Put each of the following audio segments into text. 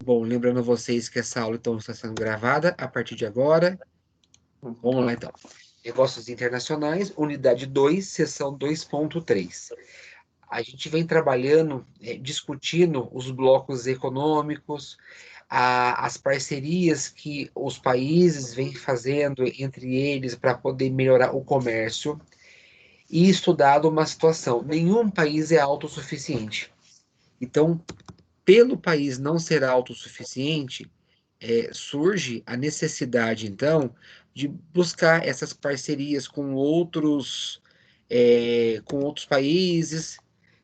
Bom, lembrando a vocês que essa aula então está sendo gravada a partir de agora. Vamos lá então. Negócios internacionais, unidade 2, seção 2.3. A gente vem trabalhando, discutindo os blocos econômicos, as parcerias que os países vêm fazendo entre eles para poder melhorar o comércio e estudado uma situação. Nenhum país é autossuficiente. Então, pelo país não ser autossuficiente, surge a necessidade, então, de buscar essas parcerias com outros países,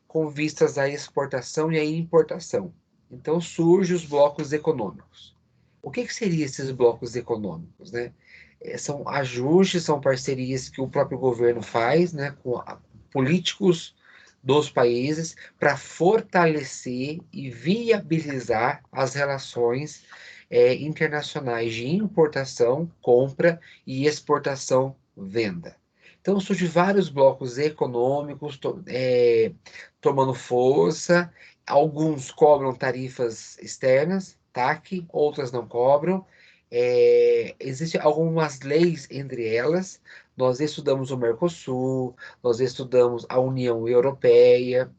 com vistas à exportação e à importação. Então, surgem os blocos econômicos. O que seriam esses blocos econômicos, né? São ajustes, são parcerias que o próprio governo faz, né, com políticos dos países para fortalecer e viabilizar as relações internacionais de importação, compra e exportação, venda. Então, surgem vários blocos econômicos tomando força. Alguns cobram tarifas externas, TAC, outras não cobram. Existem algumas leis entre elas. Nós estudamos o Mercosul, nós estudamos a União Europeia,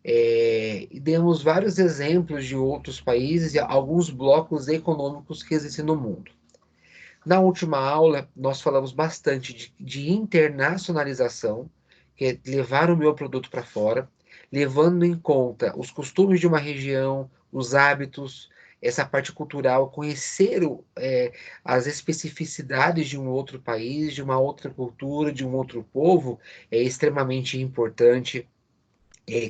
e demos vários exemplos de outros países e alguns blocos econômicos que existem no mundo. Na última aula, nós falamos bastante de internacionalização, que é levar o meu produto para fora, levando em conta os costumes de uma região, os hábitos, essa parte cultural, conhecer as especificidades de um outro país, de uma outra cultura, de um outro povo, é extremamente importante.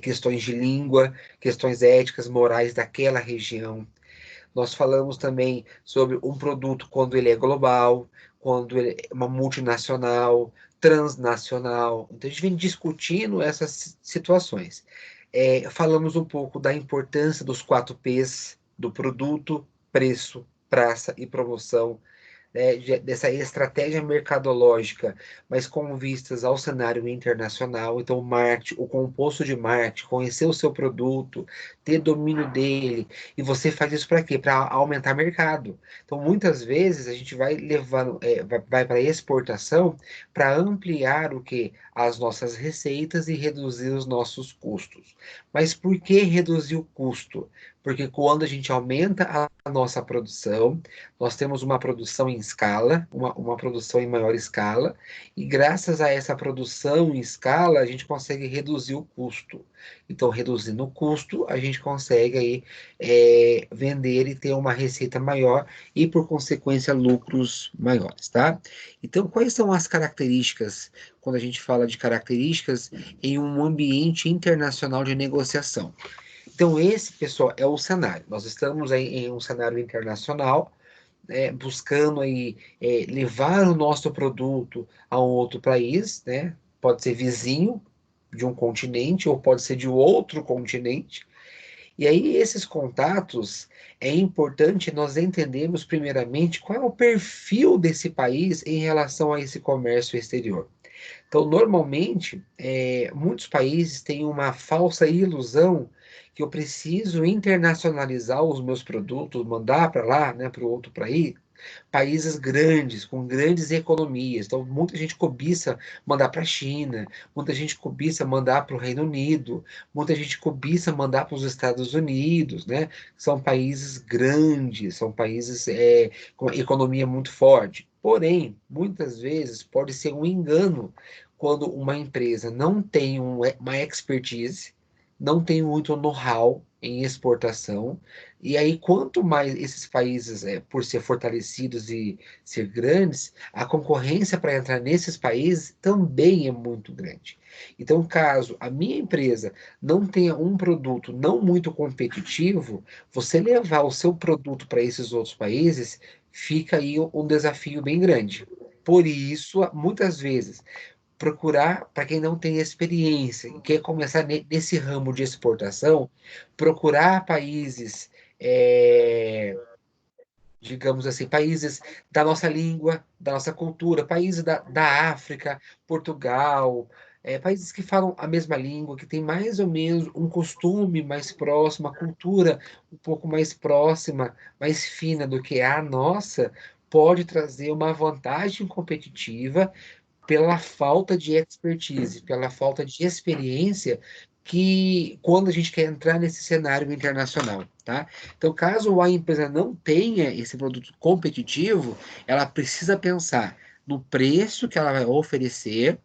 Questões de língua, questões éticas, morais daquela região. Nós falamos também sobre um produto quando ele é global, quando ele é uma multinacional, transnacional. Então, a gente vem discutindo essas situações. Falamos um pouco da importância dos 4Ps, do produto, preço, praça e promoção, né, dessa estratégia mercadológica, mas com vistas ao cenário internacional. Então, o marketing, o composto de marketing, conhecer o seu produto, ter domínio dele, e você faz isso para quê? Para aumentar mercado. Então, muitas vezes a gente vai levando, vai para exportação para ampliar o que? As nossas receitas e reduzir os nossos custos. Mas por que reduzir o custo? Porque quando a gente aumenta a nossa produção, nós temos uma produção em escala, uma produção em maior escala, e graças a essa produção em escala, a gente consegue reduzir o custo. Então, reduzindo o custo, a gente consegue aí, vender e ter uma receita maior e, por consequência, lucros maiores, tá? Então, quais são as características, quando a gente fala de características em um ambiente internacional de negociação? Então, esse, pessoal, é o cenário. Nós estamos aí em um cenário internacional, buscando aí, levar o nosso produto a um outro país, né? Pode ser vizinho de um continente ou pode ser de outro continente. E aí, esses contatos, é importante nós entendermos primeiramente qual é o perfil desse país em relação a esse comércio exterior. Então, normalmente, muitos países têm uma falsa ilusão que eu preciso internacionalizar os meus produtos, mandar para lá, né, para o outro países grandes, com grandes economias. Então, muita gente cobiça mandar para a China, muita gente cobiça mandar para o Reino Unido, muita gente cobiça mandar para os Estados Unidos, né? São países grandes, são países com economia muito forte. Porém, muitas vezes pode ser um engano quando uma empresa não tem uma expertise, não tem muito know-how em exportação, e aí quanto mais esses países, por ser fortalecidos e ser grandes, a concorrência para entrar nesses países também é muito grande. Então, caso a minha empresa não tenha um produto não muito competitivo, você levar o seu produto para esses outros países fica aí um desafio bem grande. Por isso, muitas vezes, procurar, para quem não tem experiência e quer começar nesse ramo de exportação, procurar países, digamos assim, países da nossa língua, da nossa cultura, países da África, Portugal, países que falam a mesma língua, que tem mais ou menos um costume mais próximo, uma cultura um pouco mais próxima, mais fina do que a nossa, pode trazer uma vantagem competitiva pela falta de expertise, pela falta de experiência que quando a gente quer entrar nesse cenário internacional, tá? Então, caso a empresa não tenha esse produto competitivo, ela precisa pensar no preço que ela vai oferecer,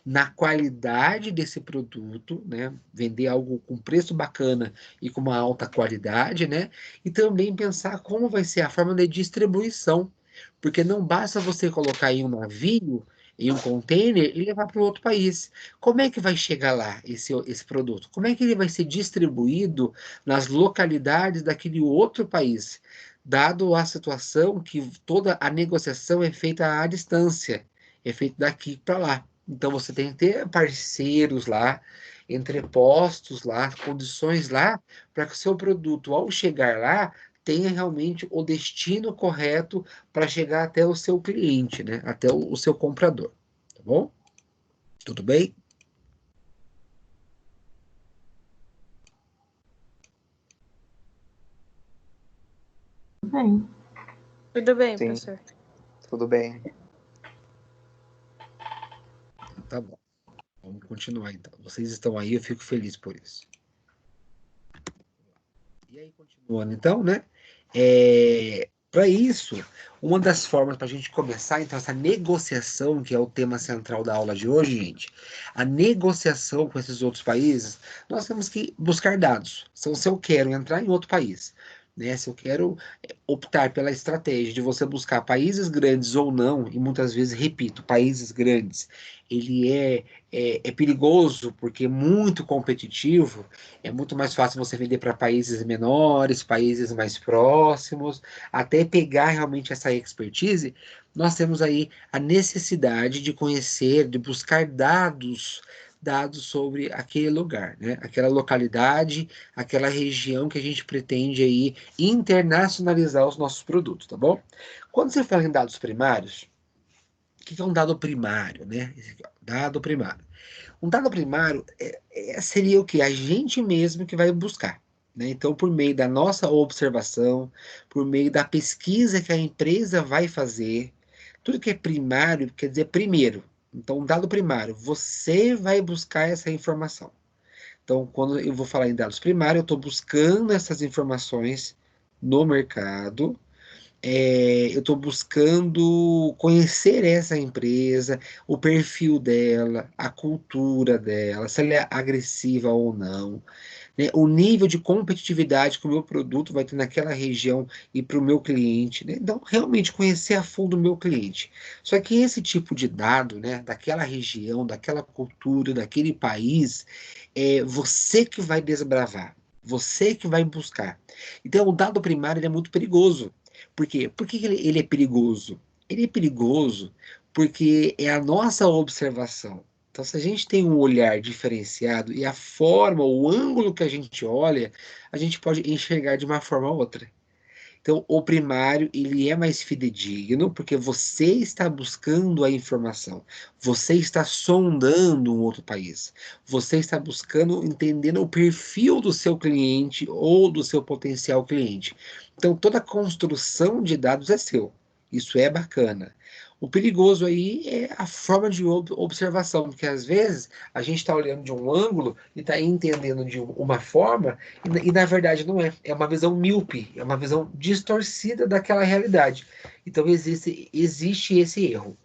na qualidade desse produto, né? Vender algo com preço bacana e com uma alta qualidade, né? E também pensar como vai ser a forma de distribuição, porque não basta você colocar em um navio, em um container e levar para outro país. Como é que vai chegar lá esse produto? Como é que ele vai ser distribuído nas localidades daquele outro país? Dado a situação que toda a negociação é feita à distância, é feita daqui para lá. Então você tem que ter parceiros lá, entrepostos lá, condições lá, para que o seu produto, ao chegar lá, tenha realmente o destino correto para chegar até o seu cliente, né? Até o seu comprador. Tá bom? Tudo bem? Bem, Tudo bem, Sim, professor. tudo bem. Tá bom. Vamos continuar então. Vocês estão aí, eu fico feliz por isso. E aí, continuando então, né? Para isso, uma das formas para a gente começar, então, essa negociação, que é o tema central da aula de hoje, gente, a negociação com esses outros países, nós temos que buscar dados. Então, se eu quero entrar em outro país, né? Se eu quero optar pela estratégia de você buscar países grandes ou não, e muitas vezes, repito, países grandes, ele é perigoso porque é muito competitivo, é muito mais fácil você vender para países menores, países mais próximos, até pegar realmente essa expertise. Nós temos aí a necessidade de conhecer, de buscar dados sobre aquele lugar, né? Aquela localidade, aquela região que a gente pretende aí internacionalizar os nossos produtos, tá bom? Quando você fala em dados primários, o que é um dado primário, né? Esse aqui, ó, dado primário. Um dado primário seria o que? A gente mesmo que vai buscar, né? Então, por meio da nossa observação, por meio da pesquisa que a empresa vai fazer, tudo que é primário quer dizer primeiro. Então, um dado primário, você vai buscar essa informação. Então, quando eu vou falar em dados primários, eu estou buscando essas informações no mercado, eu estou buscando conhecer essa empresa, o perfil dela, a cultura dela, se ela é agressiva ou não, né? O nível de competitividade que o meu produto vai ter naquela região e para o meu cliente, né? Então, realmente conhecer a fundo o meu cliente. Só que esse tipo de dado, né, daquela região, daquela cultura, daquele país, é você que vai desbravar. Você que vai buscar. Então, o dado primário ele é muito perigoso. Por quê? Por que ele é perigoso? Ele é perigoso porque é a nossa observação. Então, se a gente tem um olhar diferenciado e a forma, o ângulo que a gente olha, a gente pode enxergar de uma forma ou outra. Então, o primário, ele é mais fidedigno, porque você está buscando a informação, você está sondando um outro país, você está buscando, entendendo o perfil do seu cliente ou do seu potencial cliente. Então, toda a construção de dados é seu. Isso é bacana. O perigoso aí é a forma de observação, porque às vezes a gente está olhando de um ângulo e está entendendo de uma forma e na verdade não é. É uma visão míope, é uma visão distorcida daquela realidade. Então existe esse erro.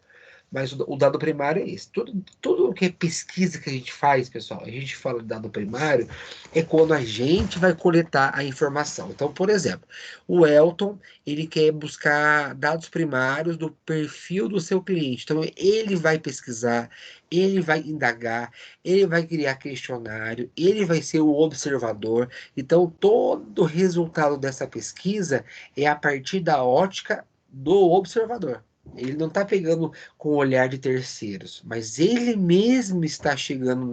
Mas o dado primário é esse. Tudo o que é pesquisa que a gente faz, pessoal, a gente fala de dado primário, é quando a gente vai coletar a informação. Então, por exemplo, o Elton, ele quer buscar dados primários do perfil do seu cliente. Então, ele vai pesquisar, ele vai indagar, ele vai criar questionário, ele vai ser o observador. Então, todo o resultado dessa pesquisa é a partir da ótica do observador. Ele não está pegando com o olhar de terceiros, mas ele mesmo está chegando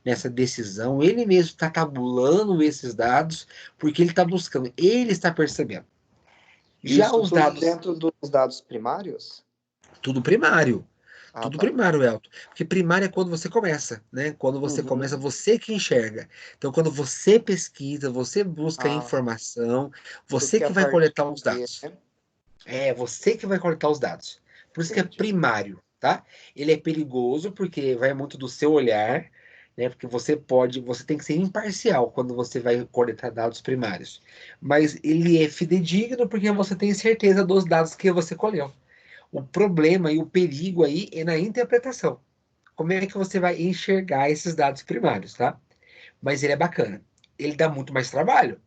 nessa decisão, ele mesmo está tabulando esses dados, porque ele está buscando, ele está percebendo. Já Isso os tudo dados, dentro dos dados primários? tudo primário. Ah, Tudo tá. primário, Elton. Porque primário é quando você começa, né? Quando você Uhum. começa, você que enxerga. Então, quando você pesquisa, você busca Ah, informação, você porque a que vai partir coletar os daí, dados. né? É você que vai coletar os dados. Por isso que é Entendi. primário, tá? Ele é perigoso porque vai muito do seu olhar, né? Porque você tem que ser imparcial quando você vai coletar dados primários. Mas ele é fidedigno porque você tem certeza dos dados que você colheu. O problema e o perigo aí é na interpretação. Como é que você vai enxergar esses dados primários, tá? Mas ele é bacana. Ele dá muito mais trabalho.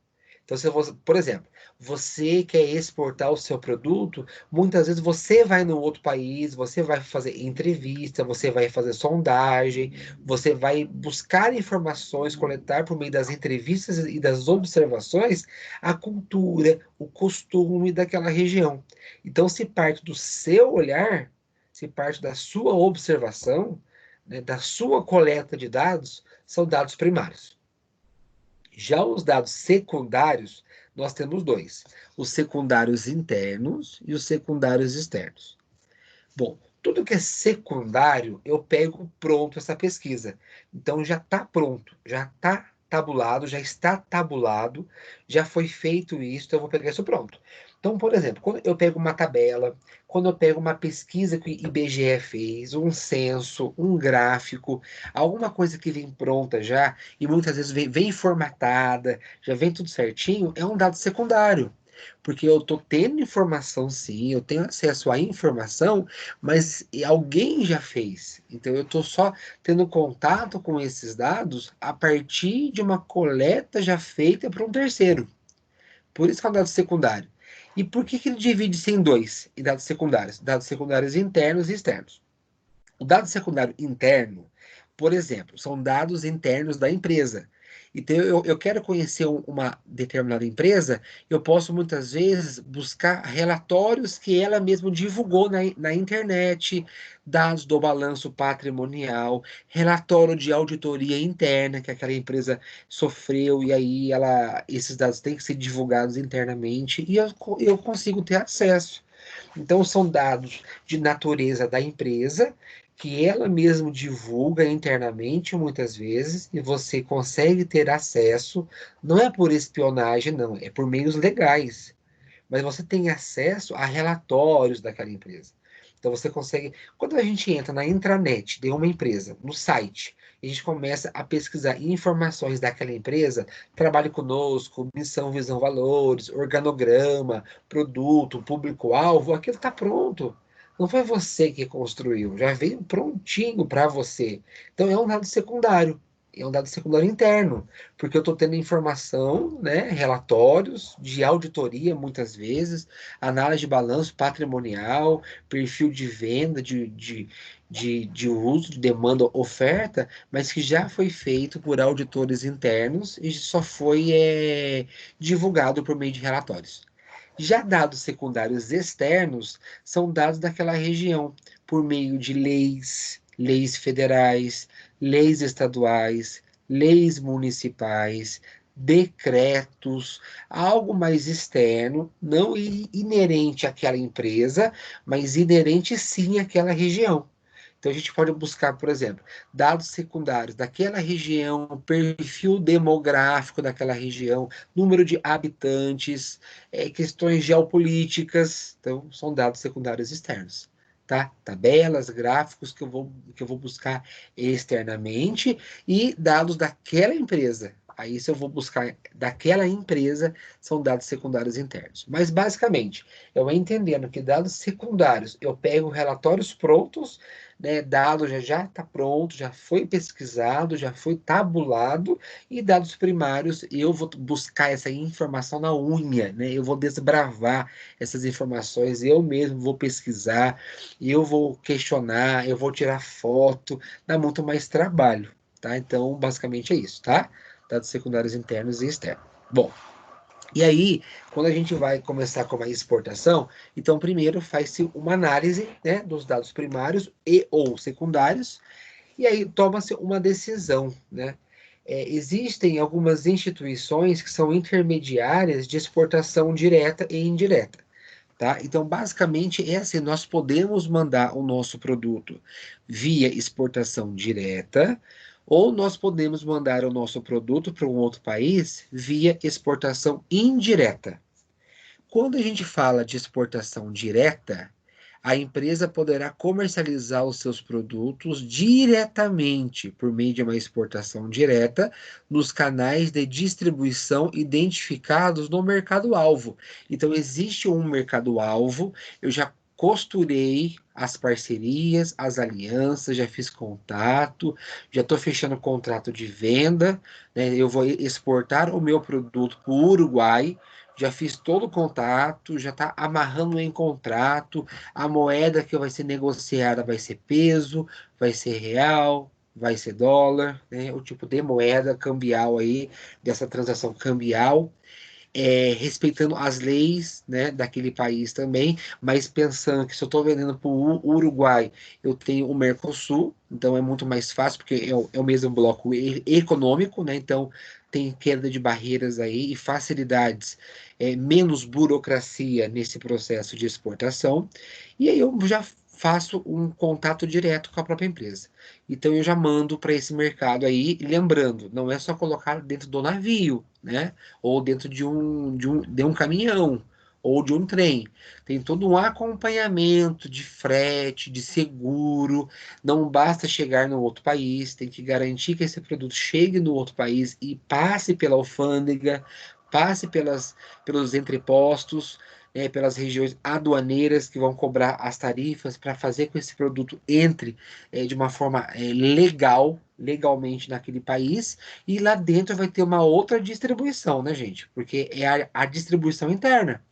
Então, se você, por exemplo, você quer exportar o seu produto, muitas vezes você vai num outro país, você vai fazer entrevista, você vai fazer sondagem, você vai buscar informações, coletar por meio das entrevistas e das observações a cultura, o costume daquela região. Então, se parte do seu olhar, se parte da sua observação, né, da sua coleta de dados, são dados primários. Já os dados secundários, nós temos dois: os secundários internos e os secundários externos. Bom, tudo que é secundário, eu pego pronto essa pesquisa. Então já está pronto, já está tabulado, já está tabulado, já foi feito isso, então eu vou pegar isso pronto. Então, por exemplo, quando eu pego uma tabela, quando eu pego uma pesquisa que o IBGE fez, um censo, um gráfico, alguma coisa que vem pronta já, e muitas vezes vem formatada, já vem tudo certinho, é um dado secundário. Porque eu estou tendo informação, sim, eu tenho acesso à informação, mas alguém já fez. Então eu estou só tendo contato com esses dados a partir de uma coleta já feita para um terceiro. Por isso que é um dado secundário. E por que que ele divide-se em dois, em dados secundários? Dados secundários internos e externos. O dado secundário interno, por exemplo, são dados internos da empresa. Então, eu quero conhecer uma determinada empresa, eu posso muitas vezes buscar relatórios que ela mesma divulgou na internet, dados do balanço patrimonial, relatório de auditoria interna que aquela empresa sofreu, e aí esses dados têm que ser divulgados internamente, e eu consigo ter acesso. Então, são dados de natureza da empresa, que ela mesma divulga internamente muitas vezes, e você consegue ter acesso, não é por espionagem, não, é por meios legais, mas você tem acesso a relatórios daquela empresa. Então você consegue, quando a gente entra na intranet de uma empresa, no site, e a gente começa a pesquisar informações daquela empresa, trabalhe conosco, missão, visão, valores, organograma, produto, público-alvo, aquilo está pronto. Não foi você que construiu, já veio prontinho para você. Então é um dado secundário, é um dado secundário interno, porque eu estou tendo informação, né, relatórios de auditoria, muitas vezes, análise de balanço patrimonial, perfil de venda, de uso, de demanda, oferta, mas que já foi feito por auditores internos e só foi divulgado por meio de relatórios. Já dados secundários externos são dados daquela região, por meio de leis, leis federais, leis estaduais, leis municipais, decretos, algo mais externo, não inerente àquela empresa, mas inerente sim àquela região. Então a gente pode buscar, por exemplo, dados secundários daquela região, perfil demográfico daquela região, número de habitantes, questões geopolíticas. Então são dados secundários externos. Tá? Tabelas, gráficos que eu vou buscar externamente e dados daquela empresa. Aí, se eu vou buscar daquela empresa, são dados secundários internos. Mas, basicamente, eu entendendo que dados secundários, eu pego relatórios prontos, né, dado já está pronto, já foi pesquisado, já foi tabulado, e dados primários, eu vou buscar essa informação na unha, né? Eu vou desbravar essas informações, eu mesmo vou pesquisar, eu vou questionar, eu vou tirar foto, dá muito mais trabalho, tá? Então, basicamente é isso, tá? Dados secundários internos e externos. Bom, e aí, quando a gente vai começar com a exportação, então primeiro faz-se uma análise, né, dos dados primários e ou secundários, e aí toma-se uma decisão, né? Existem algumas instituições que são intermediárias de exportação direta e indireta. Tá? Então, basicamente, é assim, nós podemos mandar o nosso produto via exportação direta, ou nós podemos mandar o nosso produto para um outro país via exportação indireta. Quando a gente fala de exportação direta, a empresa poderá comercializar os seus produtos diretamente por meio de uma exportação direta nos canais de distribuição identificados no mercado-alvo. Então, existe um mercado-alvo, eu já costurei as parcerias, as alianças, já fiz contato, já estou fechando contrato de venda, né? Eu vou exportar o meu produto para o Uruguai, já fiz todo o contato, já está amarrando em contrato, a moeda que vai ser negociada vai ser peso, vai ser real, vai ser dólar, né? O tipo de moeda cambial aí, dessa transação cambial, respeitando as leis, né, daquele país também, mas pensando que se eu estou vendendo para o Uruguai, eu tenho o Mercosul, então é muito mais fácil, porque é o mesmo bloco econômico, né? Então tem queda de barreiras aí e facilidades, menos burocracia nesse processo de exportação, e aí eu já faço um contato direto com a própria empresa. Então eu já mando para esse mercado aí, lembrando, não é só colocar dentro do navio, né? Ou dentro de um caminhão, ou de um trem. Tem todo um acompanhamento de frete, de seguro. Não basta chegar no outro país, tem que garantir que esse produto chegue no outro país e passe pela alfândega, passe pelos entrepostos, pelas regiões aduaneiras que vão cobrar as tarifas para fazer com que esse produto entre de uma forma legalmente naquele país, e lá dentro vai ter uma outra distribuição, né, gente? Porque é a distribuição interna.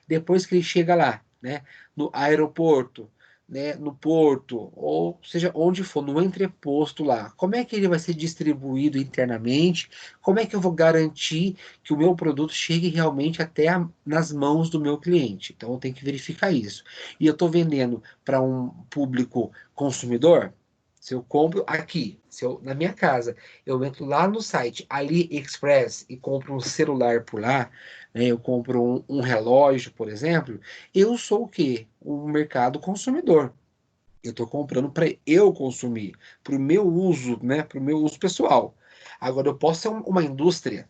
Depois que ele chega lá, né, no aeroporto, né, no porto, ou seja, onde for, no entreposto lá, como é que ele vai ser distribuído internamente? Como é que eu vou garantir que o meu produto chegue realmente até nas mãos do meu cliente? Então, eu tenho que verificar isso. E eu estou vendendo para um público consumidor. Se eu compro aqui, na minha casa, eu entro lá no site AliExpress e compro um celular por lá, né, eu compro um relógio, por exemplo, eu sou o quê? Um mercado consumidor. Eu estou comprando para eu consumir, para o meu uso, né, para o meu uso pessoal. Agora, eu posso ser uma indústria,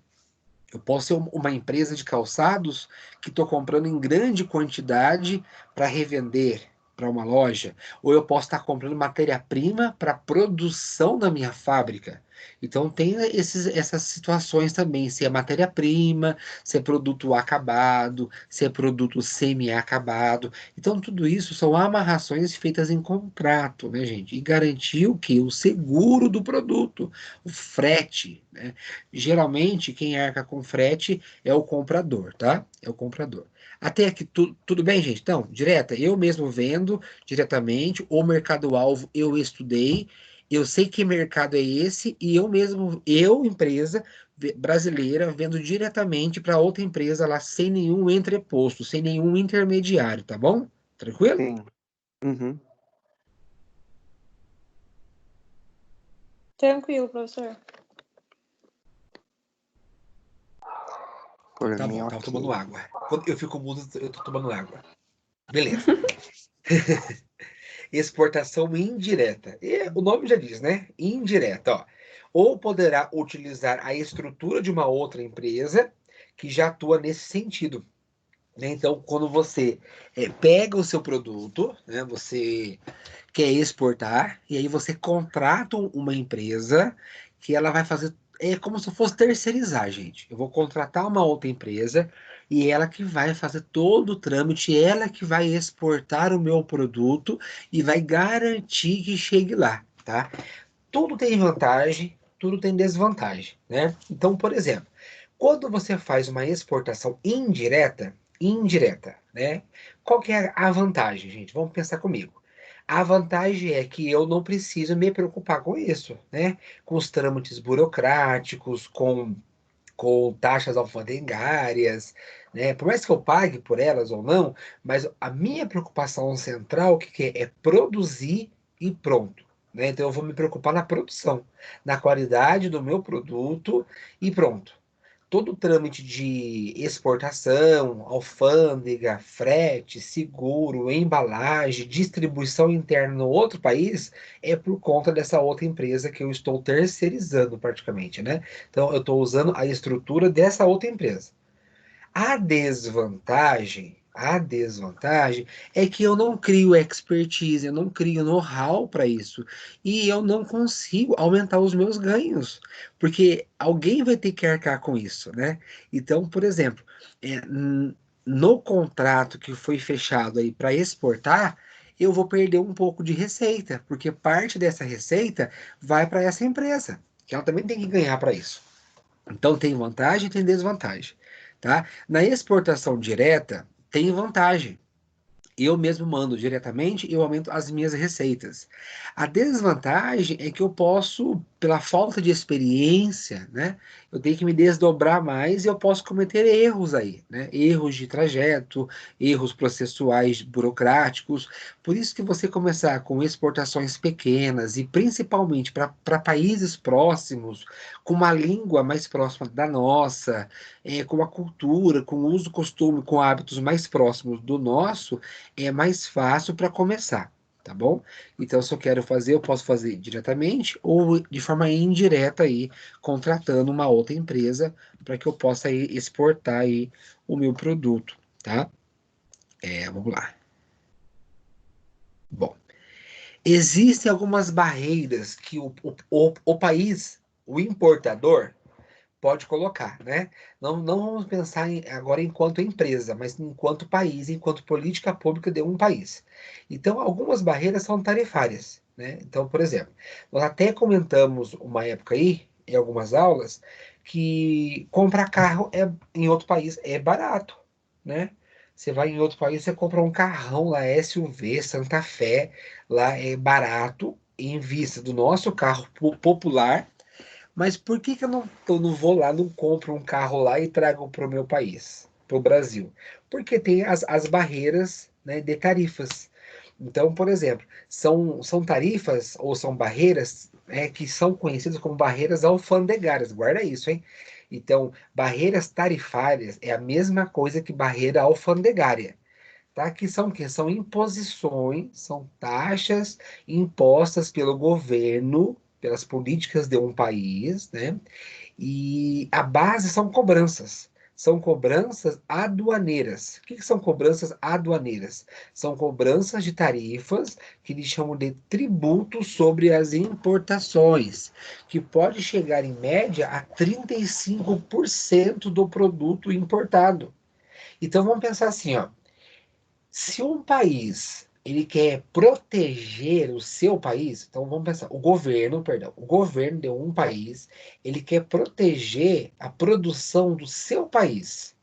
eu posso ser uma empresa de calçados que estou comprando em grande quantidade para revender para uma loja, ou eu posso estar comprando matéria-prima para produção da minha fábrica. Então tem essas situações também, se é matéria-prima, se é produto acabado, se é produto semi-acabado. Então tudo isso são amarrações feitas em contrato, né, gente? E garantir o quê? O seguro do produto, o frete, né? Geralmente, quem arca com frete é o comprador, tá? É o comprador. Até aqui, tudo bem, gente? Então, direta, eu mesmo vendo diretamente, o mercado-alvo eu estudei, eu sei que mercado é esse, e eu mesmo, empresa brasileira, vendo diretamente para outra empresa lá, sem nenhum entreposto, sem nenhum intermediário, tá bom? Tranquilo? Sim. Uhum. Tranquilo, professor. Por Tá mim, bom, tava tomando ok. água. Quando eu fico mudo, eu tô tomando água. Beleza. Exportação indireta. E o nome já diz, né? Indireta, ó. Ou poderá utilizar a estrutura de uma outra empresa que já atua nesse sentido, né? Então, quando você pega o seu produto, né? Você quer exportar, e aí você contrata uma empresa que ela vai fazer. É como se fosse terceirizar, gente. Eu vou contratar uma outra empresa e ela que vai fazer todo o trâmite, ela que vai exportar o meu produto e vai garantir que chegue lá, tá? Tudo tem vantagem, tudo tem desvantagem, né? Então, por exemplo, quando você faz uma exportação indireta, né? Qual que é a vantagem, gente? Vamos pensar comigo. A vantagem é que eu não preciso me preocupar com isso, né? Com os trâmites burocráticos, com taxas alfandegárias, né? Por mais que eu pague por elas ou não, mas a minha preocupação central, o que que é? É produzir e pronto, né? Então eu vou me preocupar na produção, na qualidade do meu produto e pronto. todo o trâmite de exportação, alfândega, frete, seguro, embalagem, distribuição interna no outro país é por conta dessa outra empresa que eu estou terceirizando praticamente, né? Então eu estou usando a estrutura dessa outra empresa. A desvantagem é que eu não crio expertise, eu não crio know-how para isso. E eu não consigo aumentar os meus ganhos, porque alguém vai ter que arcar com isso, né? Então, por exemplo, no contrato que foi fechado aí para exportar, eu vou perder um pouco de receita, porque parte dessa receita vai para essa empresa, que ela também tem que ganhar para isso. Então tem vantagem e tem desvantagem, tá? Na exportação direta tem vantagem. Eu mesmo mando diretamente e eu aumento as minhas receitas. A desvantagem é que eu posso, pela falta de experiência, né? Eu tenho que me desdobrar mais e eu posso cometer erros aí, né? Erros de trajeto, erros processuais burocráticos. Por isso que você começar com exportações pequenas e principalmente para países próximos, com uma língua mais próxima da nossa, com a cultura, com o uso, costume, com hábitos mais próximos do nosso, é mais fácil para começar, tá bom? Então, se eu quero fazer, eu posso fazer diretamente ou de forma indireta aí, contratando uma outra empresa para que eu possa aí exportar aí o meu produto, tá? Vamos lá. Bom, existem algumas barreiras que o país, o importador, pode colocar, né? Não vamos pensar agora enquanto empresa, mas enquanto país, enquanto política pública de um país. Então, algumas barreiras são tarifárias, né? Então, por exemplo, nós até comentamos uma época aí, em algumas aulas, que comprar carro em outro país é barato, né? Você vai em outro país, você compra um carrão lá, SUV, Santa Fé, lá é barato, em vista do nosso carro popular, mas por que que eu não vou lá, não compro um carro lá e trago para o meu país, para o Brasil? Porque tem as barreiras, né, de tarifas. Então, por exemplo, são tarifas ou são barreiras, que são conhecidas como barreiras alfandegárias. Guarda isso, hein? Então, barreiras tarifárias é a mesma coisa que barreira alfandegária. Tá? Que são o quê? São imposições, são taxas impostas pelo governo, pelas políticas de um país, né? E a base são cobranças. São cobranças aduaneiras. O que que são cobranças aduaneiras? São cobranças de tarifas que eles chamam de tributos sobre as importações, que pode chegar em média a 35% do produto importado. Então vamos pensar assim, ó. Se um país ele quer proteger o seu país, então vamos pensar, o governo de um país, ele quer proteger a produção do seu país.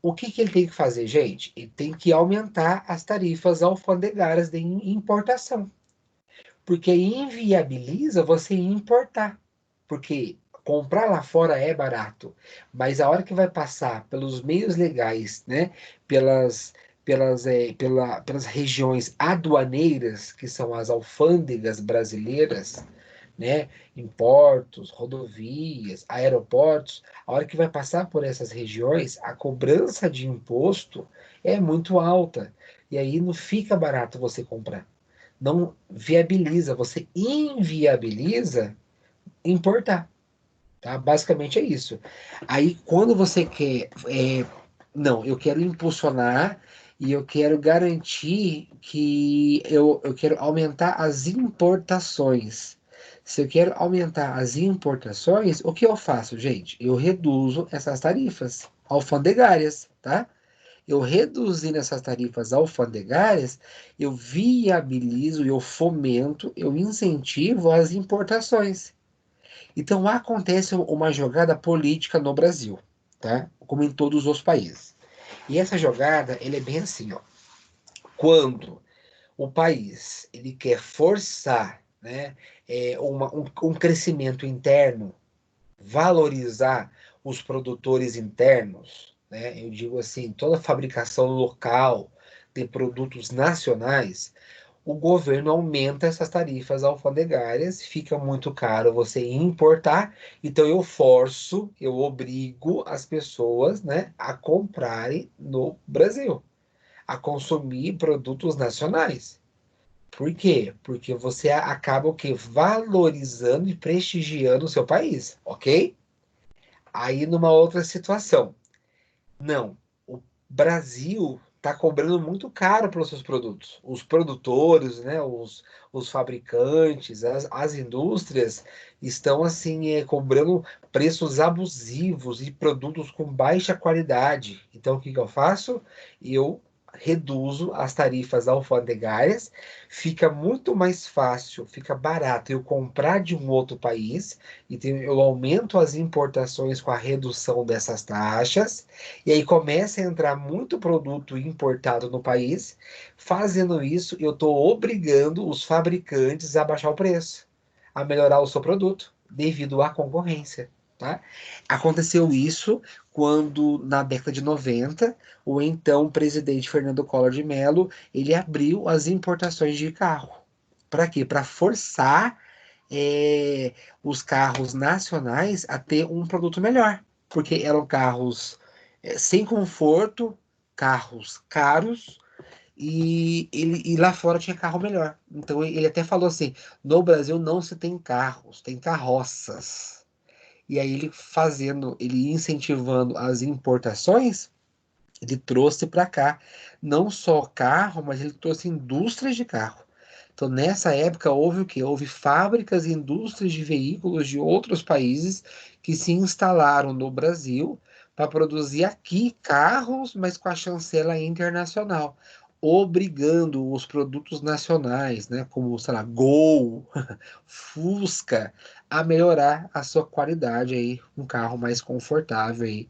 O que que ele tem que fazer, gente? Ele tem que aumentar as tarifas alfandegárias de importação, porque inviabiliza você importar, porque comprar lá fora é barato, mas a hora que vai passar pelos meios legais, né, pelas pelas regiões aduaneiras, que são as alfândegas brasileiras, né, em portos, rodovias, aeroportos, a hora que vai passar por essas regiões, a cobrança de imposto é muito alta, e aí não fica barato você comprar, não viabiliza, você inviabiliza importar, tá? Basicamente é isso. Aí, quando você quer, não, eu quero impulsionar e eu quero garantir que eu quero aumentar as importações. Se eu quero aumentar as importações, o que eu faço, gente? Eu reduzo essas tarifas alfandegárias, tá? Eu reduzindo essas tarifas alfandegárias, eu viabilizo, eu fomento, eu incentivo as importações. Então acontece uma jogada política no Brasil, tá? Como em todos os países. E essa jogada, ele é bem assim, ó. Quando o país ele quer forçar, né, um crescimento interno, valorizar os produtores internos, né? Eu digo assim, toda a fabricação local de produtos nacionais, o governo aumenta essas tarifas alfandegárias, fica muito caro você importar, então eu obrigo as pessoas, né, a comprarem no Brasil, a consumir produtos nacionais. Por quê? Porque você acaba o quê? Valorizando e prestigiando o seu país, ok? Aí numa outra situação. Não, o Brasil está cobrando muito caro pelos seus produtos. Os produtores, né, os fabricantes, as indústrias estão assim cobrando preços abusivos e produtos com baixa qualidade. Então, o que que eu faço? Eu reduzo as tarifas alfandegárias, fica muito mais fácil, fica barato eu comprar de um outro país, eu aumento as importações com a redução dessas taxas. E aí começa a entrar muito produto importado no país. Fazendo isso, eu estou obrigando os fabricantes a baixar o preço, a melhorar o seu produto, devido à concorrência. Tá? Aconteceu isso quando, na década de 90, o então presidente Fernando Collor de Mello, ele abriu as importações de carro. Para quê? Para forçar os carros nacionais a ter um produto melhor, porque eram carros sem conforto, carros caros, e lá fora tinha carro melhor. Então ele até falou assim: no Brasil não se tem carros, tem carroças. E aí ele incentivando as importações, ele trouxe para cá não só carro, mas ele trouxe indústrias de carro. Então, nessa época, houve o quê? Houve fábricas e indústrias de veículos de outros países que se instalaram no Brasil para produzir aqui carros, mas com a chancela internacional, obrigando os produtos nacionais, né, como, sei lá, Gol, Fusca, a melhorar a sua qualidade aí, um carro mais confortável aí,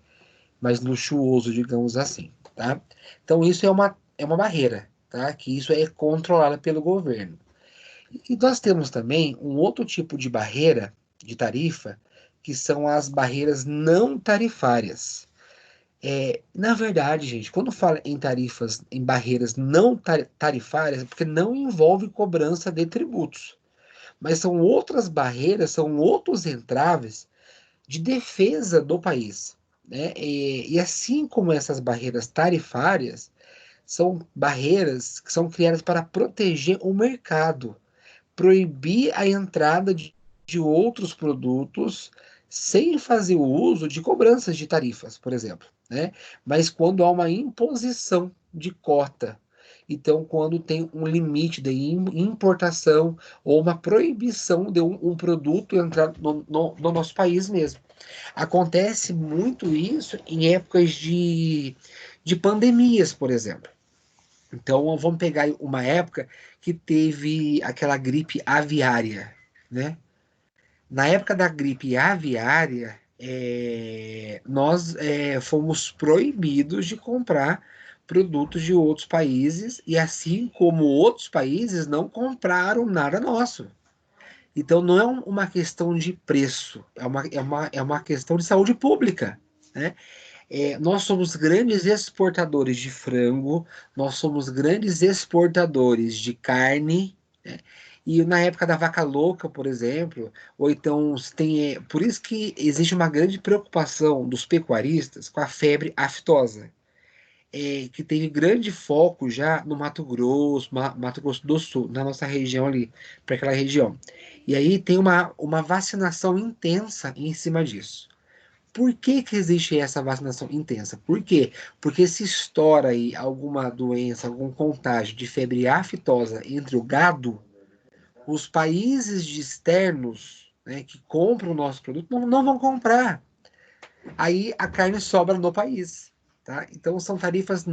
mais luxuoso, digamos assim, tá? Então isso é uma barreira, tá? Que isso é controlada pelo governo. E nós temos também um outro tipo de barreira de tarifa, que são as barreiras não tarifárias. Na verdade, gente, quando fala em tarifas, em barreiras não tarifárias, é porque não envolve cobrança de tributos, mas são outras barreiras, são outros entraves de defesa do país, né? E assim como essas barreiras tarifárias, são barreiras que são criadas para proteger o mercado, proibir a entrada de outros produtos sem fazer o uso de cobranças de tarifas, por exemplo, né? Mas quando há uma imposição de cota, então quando tem um limite de importação ou uma proibição de um produto entrar no nosso país mesmo. Acontece muito isso em épocas de pandemias, por exemplo. Então, vamos pegar uma época que teve aquela gripe aviária, né? Na época da gripe aviária, nós fomos proibidos de comprar produtos de outros países, e assim como outros países não compraram nada nosso. Então, não é uma questão de preço, é uma questão de saúde pública, né? Nós somos grandes exportadores de frango, nós somos grandes exportadores de carne, né? E na época da vaca louca, por exemplo, ou então por isso que existe uma grande preocupação dos pecuaristas com a febre aftosa, que teve grande foco já no Mato Grosso, Mato Grosso do Sul, na nossa região ali, para aquela região. E aí tem uma vacinação intensa em cima disso. Por que que existe essa vacinação intensa? Por quê? Porque se estoura aí alguma doença, algum contágio de febre aftosa entre o gado, os países externos, né, que compram o nosso produto não vão comprar. Aí a carne sobra no país. Tá? Então são tarifas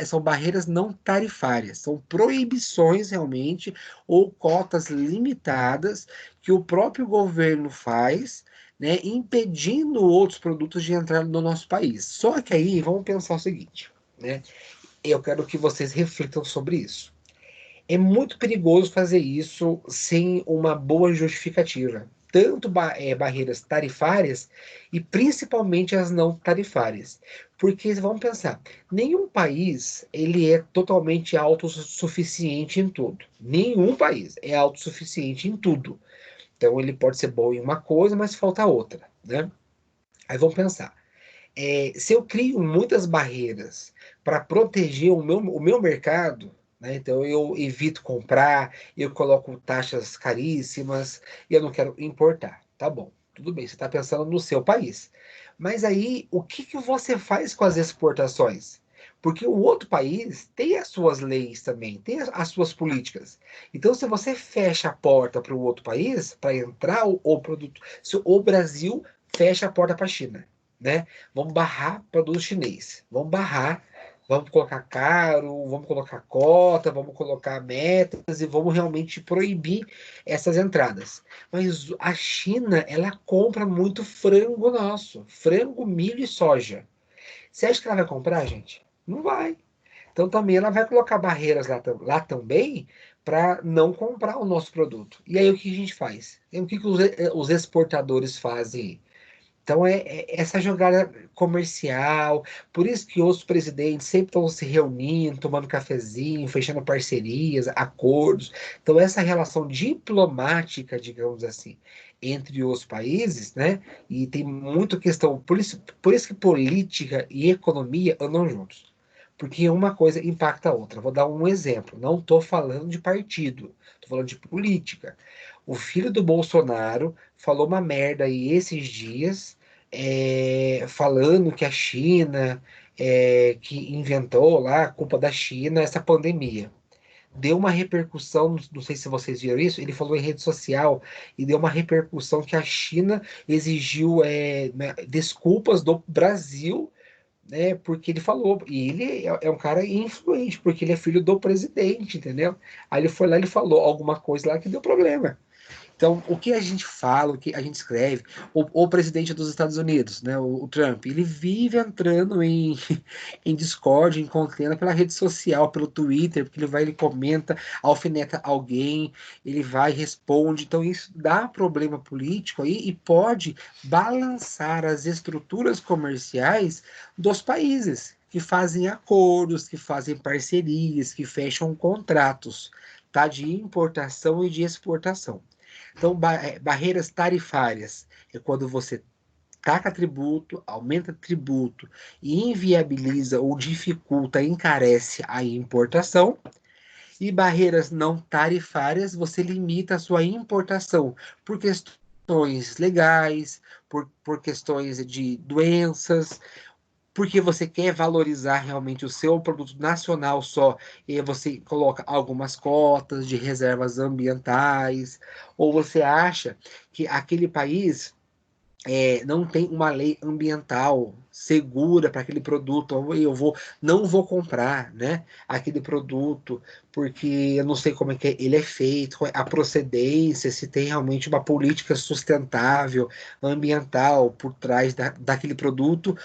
são barreiras não tarifárias, são proibições realmente ou cotas limitadas que o próprio governo faz, né, impedindo outros produtos de entrar no nosso país. Só que aí vamos pensar o seguinte, né? Eu quero que vocês reflitam sobre isso. É muito perigoso fazer isso sem uma boa justificativa, tanto barreiras tarifárias e principalmente as não tarifárias. Porque vamos pensar, nenhum país ele é totalmente autossuficiente em tudo. Nenhum país é autossuficiente em tudo. Então ele pode ser bom em uma coisa, mas falta outra, né? Aí vamos pensar. Se eu crio muitas barreiras para proteger o meu mercado, né, então eu evito comprar, eu coloco taxas caríssimas e eu não quero importar. Tá bom, tudo bem, você está pensando no seu país. Mas aí, o que, que você faz com as exportações? Porque o outro país tem as suas leis também, tem as suas políticas. Então, se você fecha a porta para o outro país, para entrar o produto, se o Brasil fecha a porta para a China, né? Vamos barrar produto chinês. Vamos barrar, vamos colocar caro, vamos colocar cota, vamos colocar metas e vamos realmente proibir essas entradas. Mas a China, ela compra muito frango nosso, frango, milho e soja. Você acha que ela vai comprar, gente? Não vai. Então também ela vai colocar barreiras lá também para não comprar o nosso produto. E aí o que a gente faz? E o que os exportadores fazem? Então é essa jogada comercial, por isso que os presidentes sempre estão se reunindo, tomando cafezinho, fechando parcerias, acordos. Então essa relação diplomática, digamos assim, entre os países, né? E tem muita questão, por isso que política e economia andam juntos. Porque uma coisa impacta a outra. Vou dar um exemplo. Não estou falando de partido, estou falando de política. O filho do Bolsonaro falou uma merda aí esses dias, falando que a China que inventou lá, a culpa da China, essa pandemia. Deu uma repercussão, não sei se vocês viram isso, ele falou em rede social e deu uma repercussão que a China exigiu né, desculpas do Brasil, né, porque ele falou, e ele é um cara influente, porque ele é filho do presidente, entendeu? Aí ele foi lá e ele falou alguma coisa lá que deu problema. Então, o que a gente fala, o que a gente escreve, o presidente dos Estados Unidos, né, o Trump, ele vive entrando em Discord, em contenda pela rede social, pelo Twitter, porque ele comenta, alfineta alguém, ele vai, responde. Então, isso dá problema político aí e pode balançar as estruturas comerciais dos países que fazem acordos, que fazem parcerias, que fecham contratos, tá, de importação e de exportação. Então, barreiras tarifárias é quando você taca tributo, aumenta tributo e inviabiliza ou dificulta, encarece a importação. E barreiras não tarifárias, você limita a sua importação por questões legais, por questões de doenças, porque você quer valorizar realmente o seu produto nacional só, e você coloca algumas cotas de reservas ambientais, ou você acha que aquele país não tem uma lei ambiental segura para aquele produto, não vou comprar, né, aquele produto, porque eu não sei como é que ele é feito, a procedência, se tem realmente uma política sustentável ambiental por trás daquele produto,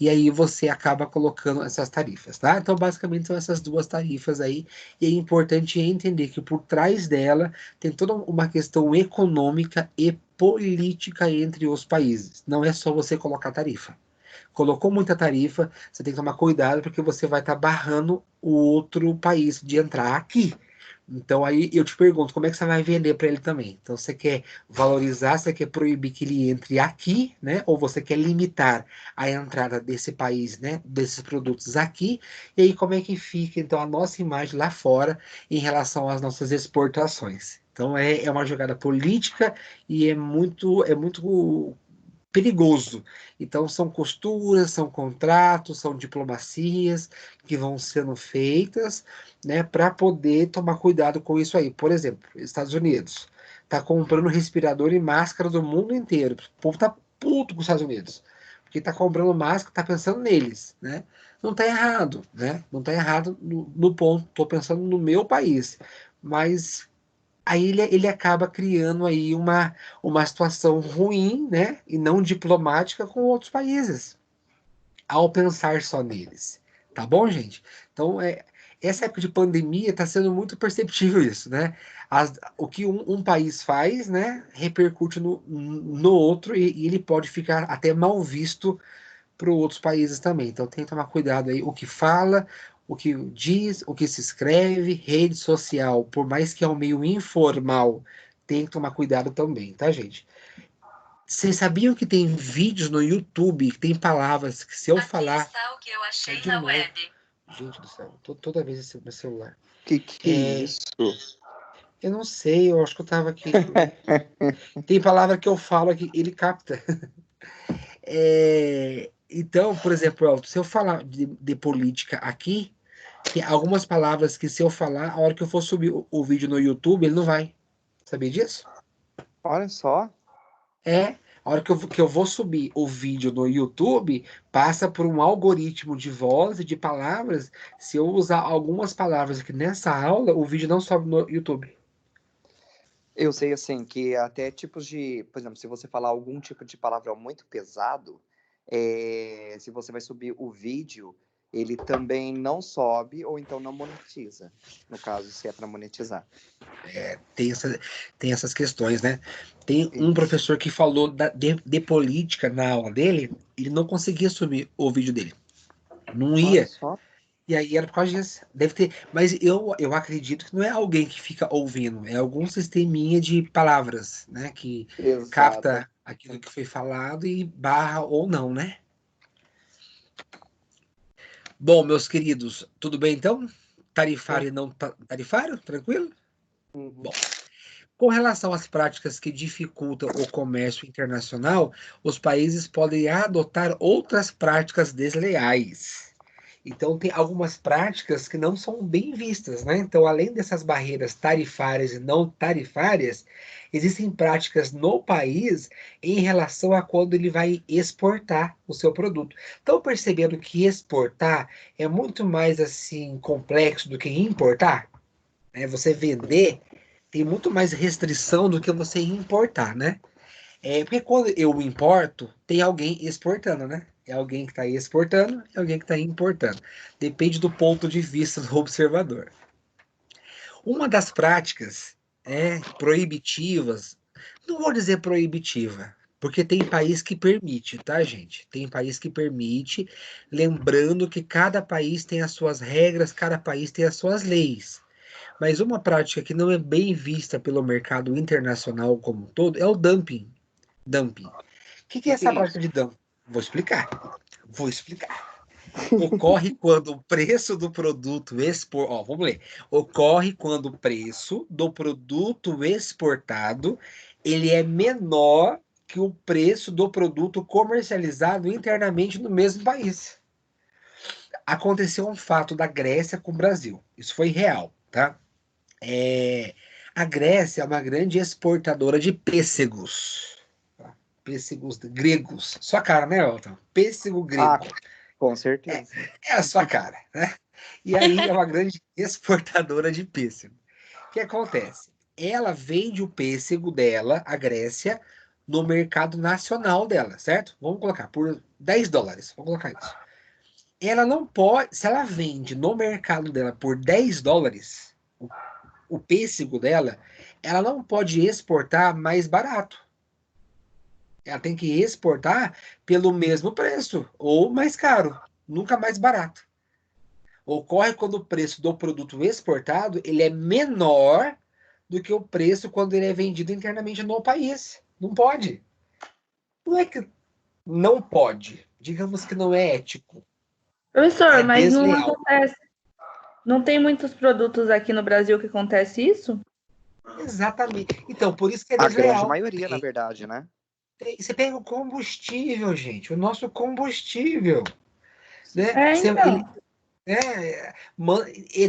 e aí você acaba colocando essas tarifas, tá? Então, basicamente, são essas duas tarifas aí, e é importante entender que por trás dela tem toda uma questão econômica e política entre os países. Não é só você colocar tarifa. Colocou muita tarifa, você tem que tomar cuidado porque você vai estar barrando o outro país de entrar aqui. Então aí eu te pergunto, como é que você vai vender para ele também? Então você quer valorizar, você quer proibir que ele entre aqui, né? Ou você quer limitar a entrada desse país, né? Desses produtos aqui? E aí como é que fica então a nossa imagem lá fora em relação às nossas exportações? Então é uma jogada política e é muito perigoso. Então, são costuras, são contratos, são diplomacias que vão sendo feitas, né, para poder tomar cuidado com isso aí. Por exemplo, Estados Unidos está comprando respirador e máscara do mundo inteiro. O povo tá puto com os Estados Unidos. Porque está comprando máscara, está pensando neles, né? Não está errado, né? Não está errado no ponto. Estou pensando no meu país. Mas aí ele acaba criando aí uma situação ruim, né, e não diplomática com outros países, ao pensar só neles. Tá bom, gente? Então, essa época de pandemia está sendo muito perceptível isso, né? O que um país faz, né, repercute no outro e ele pode ficar até mal visto para outros países também. Então tem que tomar cuidado aí o que fala, o que diz, o que se escreve, rede social, por mais que é um meio informal, tem que tomar cuidado também, tá, gente? Vocês sabiam que tem vídeos no YouTube que tem palavras que se eu falar. Aqui está o que eu achei na web. Gente do céu, toda vez esse meu celular. Que é isso? Eu não sei, eu acho que eu tava aqui. Tem palavra que eu falo que ele capta. Então, por exemplo, se eu falar de política aqui, tem algumas palavras que se eu falar, a hora que eu for subir o vídeo no YouTube, ele não vai. Sabia disso? Olha só. A hora que eu vou subir o vídeo no YouTube, passa por um algoritmo de voz e de palavras. Se eu usar algumas palavras aqui nessa aula, o vídeo não sobe no YouTube. Eu sei, assim, que até tipos de... Por exemplo, se você falar algum tipo de palavrão muito pesado, se você vai subir o vídeo, ele também não sobe ou então não monetiza. No caso, se é para monetizar. Tem essas questões, né? Tem um professor que falou de política na aula dele, ele não conseguia subir o vídeo dele. Não Olha ia. só. E aí era por causa disso. Deve ter. Mas eu acredito que não é alguém que fica ouvindo, é algum sisteminha de palavras, né? Que Exato. capta aquilo que foi falado e barra ou não, né? Bom, meus queridos, tudo bem então? Tarifário e não tarifário? Tranquilo? Bom. Com relação às práticas que dificultam o comércio internacional, os países podem adotar outras práticas desleais. Então, tem algumas práticas que não são bem vistas, né? Então, além dessas barreiras tarifárias e não tarifárias, existem práticas no país em relação a quando ele vai exportar o seu produto. Estão percebendo que exportar é muito mais assim complexo do que importar? Né? Você vender tem muito mais restrição do que você importar, né? Porque quando eu importo, tem alguém exportando, né? É alguém que está exportando e alguém que está importando. Depende do ponto de vista do observador. Uma das práticas proibitivas, não vou dizer proibitiva, porque tem país que permite, tá, gente? Tem país que permite, lembrando que cada país tem as suas regras, cada país tem as suas leis. Mas uma prática que não é bem vista pelo mercado internacional como um todo é o dumping. Dumping. O que é essa prática de dumping? Vou explicar. Vou explicar. Ocorre quando o preço do produto vamos ler. Ocorre quando o preço do produto exportado ele é menor que o preço do produto comercializado internamente no mesmo país. Aconteceu um fato da Grécia com o Brasil. Isso foi real, tá? A Grécia é uma grande exportadora de pêssegos. Tá? Pêssegos gregos. Sua cara, né, Elton? Pêssego grego. Com certeza. É a sua cara, né? E aí é uma grande exportadora de pêssego. O que acontece? Ela vende o pêssego dela, a Grécia, no mercado nacional dela, certo? Vamos colocar por $10. Vamos colocar isso. Ela não pode, se ela vende no mercado dela por $10, o pêssego dela, ela não pode exportar mais barato. Ela tem que exportar pelo mesmo preço ou mais caro, nunca mais barato. Ocorre quando o preço do produto exportado ele é menor do que o preço quando ele é vendido internamente no país. Não pode. Não é que não pode. Digamos que não é ético. Professor, É mas não desleal. acontece. Não tem muitos produtos aqui no Brasil que acontece isso? Exatamente. Então, por isso que é A grande desleal. maioria, na verdade, né? Você pega o combustível, gente. O nosso combustível. Né? Então.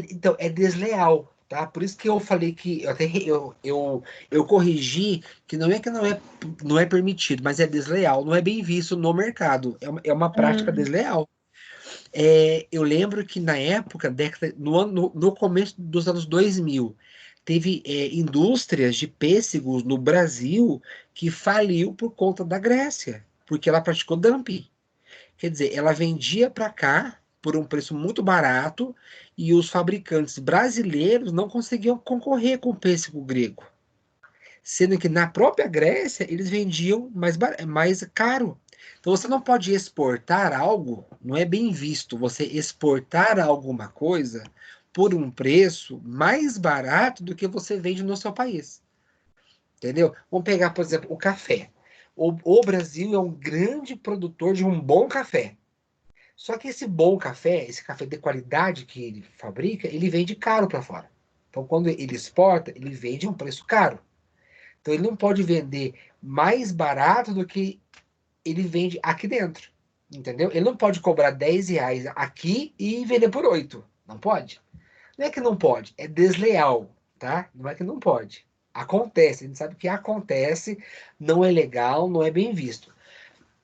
Então, é desleal, tá? Por isso que eu falei que eu corrigi que não é permitido, mas é desleal, não é bem visto no mercado, é uma prática desleal. Eu lembro que na época, no começo dos anos 2000, teve indústrias de pêssegos no Brasil que faliu por conta da Grécia, porque ela praticou dumping. Quer dizer, ela vendia para cá por um preço muito barato e os fabricantes brasileiros não conseguiam concorrer com o pêssego grego. Sendo que na própria Grécia eles vendiam mais caro. Então você não pode exportar algo, não é bem visto você exportar alguma coisa por um preço mais barato do que você vende no seu país. Entendeu? Vamos pegar, por exemplo, o café. O Brasil é um grande produtor de um bom café. Só que esse bom café, esse café de qualidade que ele fabrica, ele vende caro para fora. Então, quando ele exporta, ele vende a um preço caro. Então, ele não pode vender mais barato do que ele vende aqui dentro. Entendeu? Ele não pode cobrar R$ 10 aqui e vender por 8. Não pode. Não é que não pode, é desleal, tá? Não é que não pode. Acontece, a gente sabe que acontece, não é legal, não é bem visto.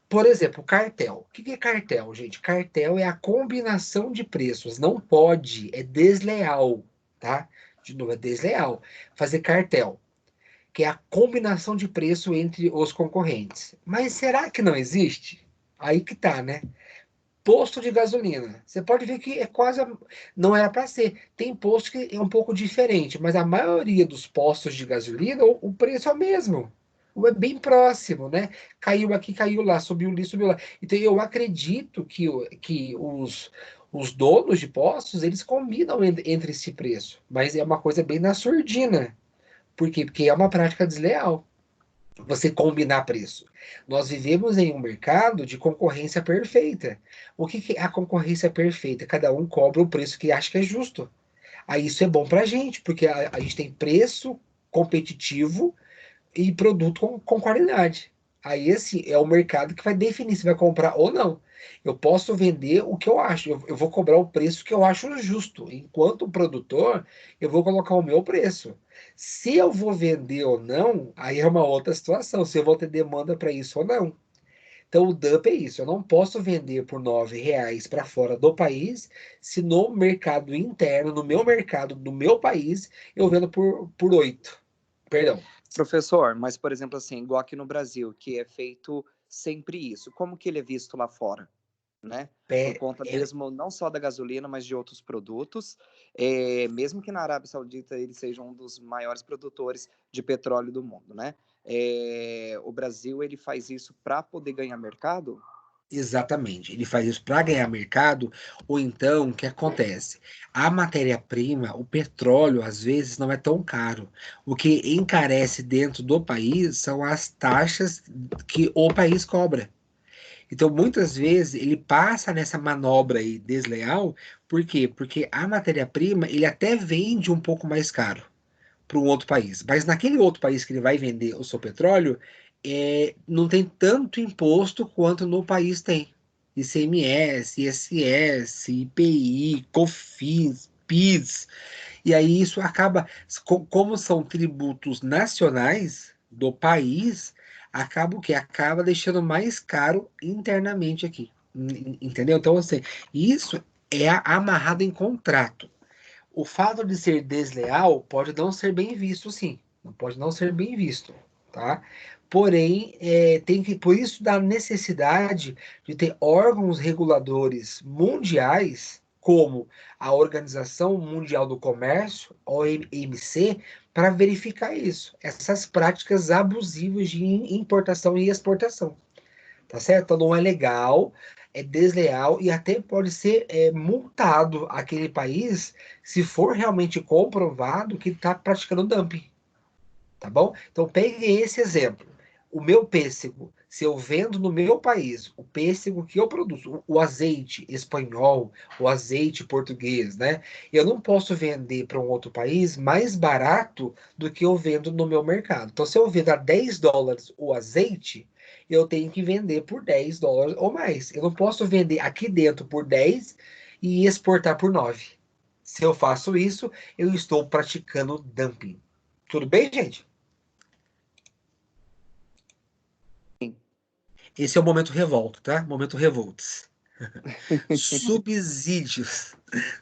Por exemplo, cartel. O que é cartel, gente? Cartel é a combinação de preços. Não pode, é desleal, tá? De novo, é desleal fazer cartel, que é a combinação de preço entre os concorrentes. Mas será que não existe? Aí que tá, né? Posto de gasolina. Você pode ver que é quase. Não era para ser. Tem posto que é um pouco diferente, mas a maioria dos postos de gasolina, o preço é o mesmo. É bem próximo, né? Caiu aqui, caiu lá, subiu ali, subiu lá. Então eu acredito que os donos de postos, eles combinam entre esse preço. Mas é uma coisa bem na surdina. Por quê? Porque é uma prática desleal você combinar preço. Nós vivemos em um mercado de concorrência perfeita. O que é a concorrência perfeita? Cada um cobra o preço que acha que é justo. Aí isso é bom para a gente, porque a gente tem preço competitivo e produto com qualidade. Aí esse é o mercado que vai definir se vai comprar ou não. Eu posso vender o que eu acho, eu vou cobrar o preço que eu acho justo. Enquanto produtor, eu vou colocar o meu preço. Se eu vou vender ou não, aí é uma outra situação, se eu vou ter demanda para isso ou não. Então o dump é isso, eu não posso vender por R$ 9 para fora do país, se no mercado interno, no meu mercado, no meu país, eu vendo por 8. Perdão. Professor, mas, por exemplo, assim, igual aqui no Brasil, que é feito sempre isso, como que ele é visto lá fora, né? Por É, conta é, mesmo, não só da gasolina, mas de outros produtos, mesmo que na Arábia Saudita ele seja um dos maiores produtores de petróleo do mundo, né? O Brasil, ele faz isso para poder ganhar mercado? Exatamente. Ele faz isso para ganhar mercado, ou então, o que acontece? A matéria-prima, o petróleo, às vezes, não é tão caro. O que encarece dentro do país são as taxas que o país cobra. Então, muitas vezes, ele passa nessa manobra aí desleal, por quê? Porque a matéria-prima, ele até vende um pouco mais caro para um outro país. Mas naquele outro país que ele vai vender o seu petróleo, não tem tanto imposto quanto no país tem. ICMS, ISS, IPI, COFINS, PIS. E aí isso acaba, como são tributos nacionais do país, acaba o quê? Acaba deixando mais caro internamente aqui. Entendeu? Então, assim, isso é amarrado em contrato. O fato de ser desleal pode não ser bem visto, sim. Pode não ser bem visto, tá? Porém, tem que, por isso da necessidade de ter órgãos reguladores mundiais, como a Organização Mundial do Comércio, OMC, para verificar isso, essas práticas abusivas de importação e exportação. Tá certo? Então não é legal, é desleal e até pode ser multado aquele país se for realmente comprovado que está praticando dumping, tá bom? Então pegue esse exemplo. O meu pêssego, se eu vendo no meu país o pêssego que eu produzo, o azeite espanhol, o azeite português, né? Eu não posso vender para um outro país mais barato do que eu vendo no meu mercado. Então, se eu vendo a US$ 10 o azeite, eu tenho que vender por US$ 10 ou mais. Eu não posso vender aqui dentro por 10 e exportar por 9. Se eu faço isso, eu estou praticando dumping. Tudo bem, gente? Esse é o momento revolto, tá? Momento revoltos. Subsídios.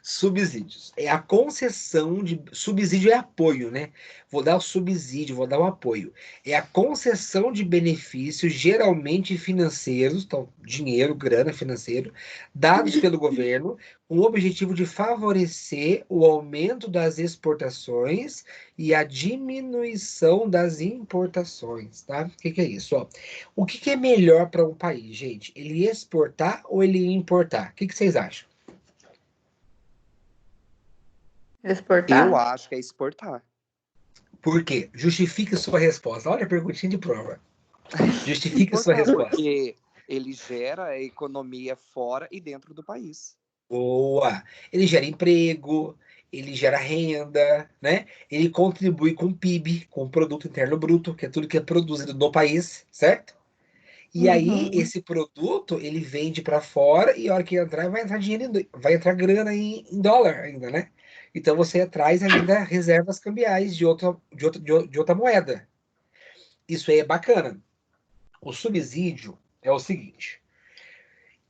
Subsídios. É a concessão de. Subsídio é apoio, né? Vou dar o subsídio, vou dar o apoio. É a concessão de benefícios, geralmente financeiros, então, dinheiro, grana, financeiro, dados pelo governo, com o objetivo de favorecer o aumento das exportações e a diminuição das importações, tá? O que que é isso? Ó, o que que é melhor para um país, gente? Ele exportar ou ele importar? O que que vocês acham? Eu Exportar? acho que é exportar. Por quê? Justifique sua resposta. Olha a perguntinha de prova. Justifique sua Exportar, resposta. porque ele gera a economia fora e dentro do país. Boa. Ele gera emprego, ele gera renda, né? Ele contribui com o PIB, com o Produto Interno Bruto, que é tudo que é produzido no país, certo? E aí, Uhum. esse produto, ele vende para fora e a hora que entrar, vai entrar dinheiro, vai entrar grana em dólar ainda, né? Então, você traz ainda reservas cambiais de outra moeda. Isso aí é bacana. O subsídio é o seguinte: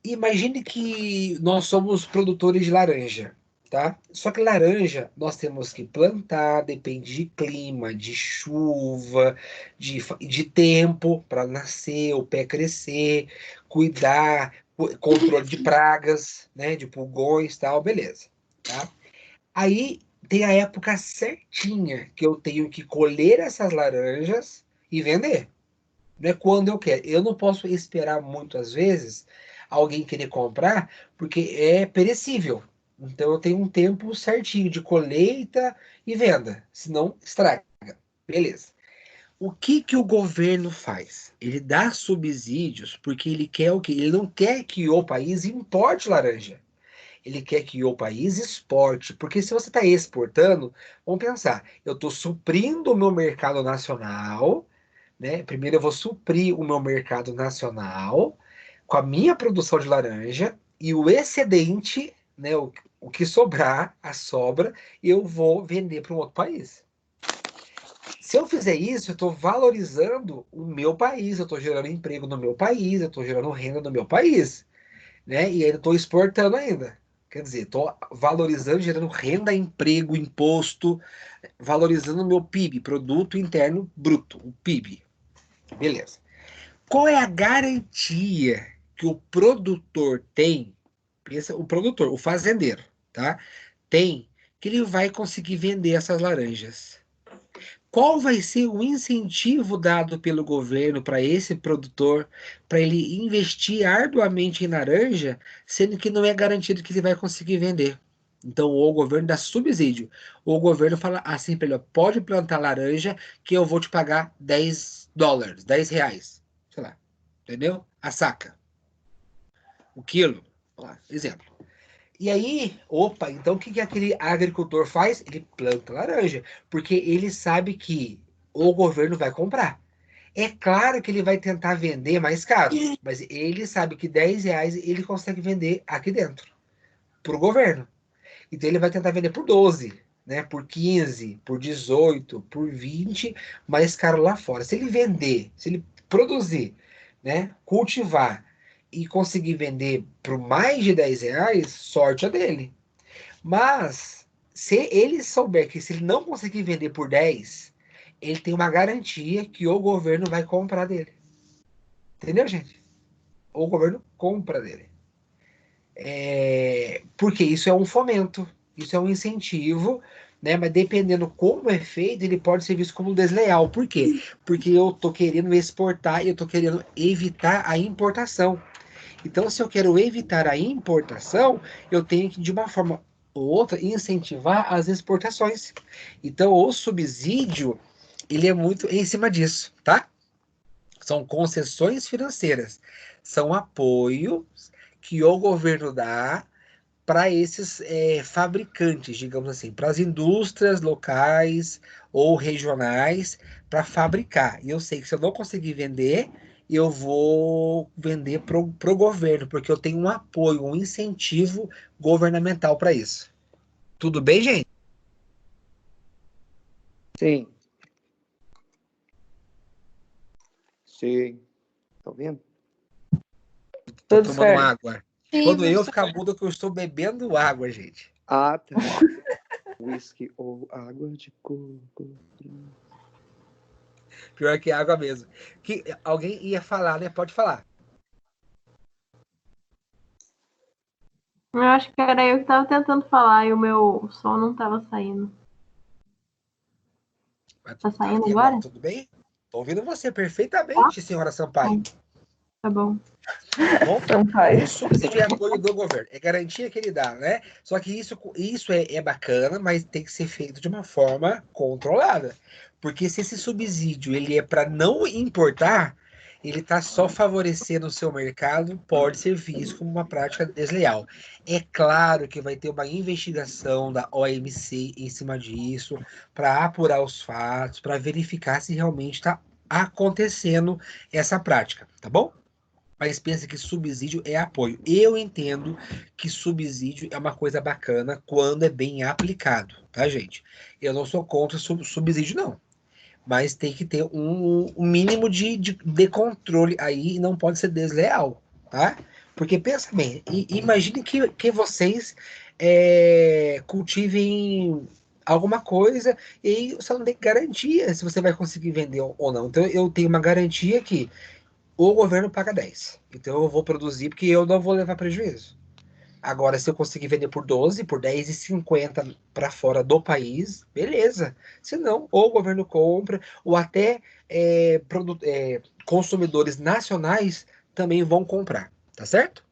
imagine que nós somos produtores de laranja, tá? Só que laranja nós temos que plantar, depende de clima, de chuva, de tempo para nascer, o pé crescer, cuidar, controle de pragas, né? De pulgões e tal, beleza, tá? Aí tem a época certinha que eu tenho que colher essas laranjas e vender. Não é quando eu quero. Eu não posso esperar muitas vezes alguém querer comprar, porque é perecível. Então eu tenho um tempo certinho de colheita e venda, senão estraga. Beleza. O que que o governo faz? Ele dá subsídios porque ele quer o quê? Ele não quer que o país importe laranja. Ele quer que o país exporte, porque se você está exportando, vamos pensar, eu estou suprindo o meu mercado nacional, né? Primeiro eu vou suprir o meu mercado nacional com a minha produção de laranja e o excedente, né? O que sobrar, a sobra, eu vou vender para um outro país. Se eu fizer isso, eu estou valorizando o meu país, eu estou gerando emprego no meu país, eu estou gerando renda no meu país, né? E ainda estou exportando ainda. Quer dizer, estou valorizando, gerando renda, emprego, imposto, valorizando o meu PIB, Produto Interno Bruto, o PIB. Beleza. Qual é a garantia que o produtor tem? Pensa, o produtor, o fazendeiro, tá? Tem que ele vai conseguir vender essas laranjas. Qual vai ser o incentivo dado pelo governo para esse produtor, para ele investir arduamente em laranja, sendo que não é garantido que ele vai conseguir vender? Então, ou o governo dá subsídio, ou o governo fala assim para ele: ó, pode plantar laranja que eu vou te pagar $10, R$ 10, sei lá, entendeu? A saca, o quilo, exemplo. E aí, opa, então o que que aquele agricultor faz? Ele planta laranja, porque ele sabe que o governo vai comprar. É claro que ele vai tentar vender mais caro, mas ele sabe que R$ 10 ele consegue vender aqui dentro, para o governo. Então ele vai tentar vender por 12, né? Por 15, por 18, por 20, mais caro lá fora. Se ele vender, se ele produzir, né? Cultivar e conseguir vender por mais de R$ 10, sorte a dele. Mas se ele souber que se ele não conseguir vender por 10, ele tem uma garantia que o governo vai comprar dele. Entendeu, gente? O governo compra dele. Porque isso é um fomento, isso é um incentivo, né? Mas dependendo como é feito, ele pode ser visto como desleal. Por quê? Porque eu estou querendo exportar e eu estou querendo evitar a importação. Então, se eu quero evitar a importação, eu tenho que, de uma forma ou outra, incentivar as exportações. Então, o subsídio, ele é muito em cima disso, tá? São concessões financeiras, são apoios que o governo dá para esses fabricantes, digamos assim, para as indústrias locais ou regionais para fabricar. E eu sei que se eu não conseguir vender, eu vou vender para o governo, porque eu tenho um apoio, um incentivo governamental para isso. Tudo bem, gente? Sim, sim. Tá vendo? Tô Tudo tomando certo. água. Quando eu ficar mudo, que eu estou bebendo água, gente. Ah, tá. Whisky ou água de coco. Pior que água mesmo. Que alguém ia falar, né? Pode falar. Eu acho que era eu que tava tentando falar e o meu som não tava saindo. Tá saindo E agora? tudo bem? Tô ouvindo você perfeitamente, senhora Sampaio. Tá bom. Bom, Sampaio. o subsídio é apoio do governo, é garantia que ele dá, né? Só que isso é bacana, mas tem que ser feito de uma forma controlada. Porque se esse subsídio ele é para não importar, ele está só favorecendo o seu mercado, pode ser visto como uma prática desleal. É claro que vai ter uma investigação da OMC em cima disso, para apurar os fatos, para verificar se realmente está acontecendo essa prática, tá bom? Mas pensa que subsídio é apoio. Eu entendo que subsídio é uma coisa bacana quando é bem aplicado, tá, gente? Eu não sou contra subsídio, não. Mas tem que ter um mínimo de controle aí e não pode ser desleal, tá? Porque pensa bem, imagine que vocês cultivem alguma coisa e aí você não tem garantia se você vai conseguir vender ou não. Então eu tenho uma garantia que o governo paga 10. Então eu vou produzir porque eu não vou levar prejuízo. Agora, se eu conseguir vender por 12, por 10,50 para fora do país, beleza. Se não, ou o governo compra, ou até consumidores nacionais também vão comprar. Tá certo?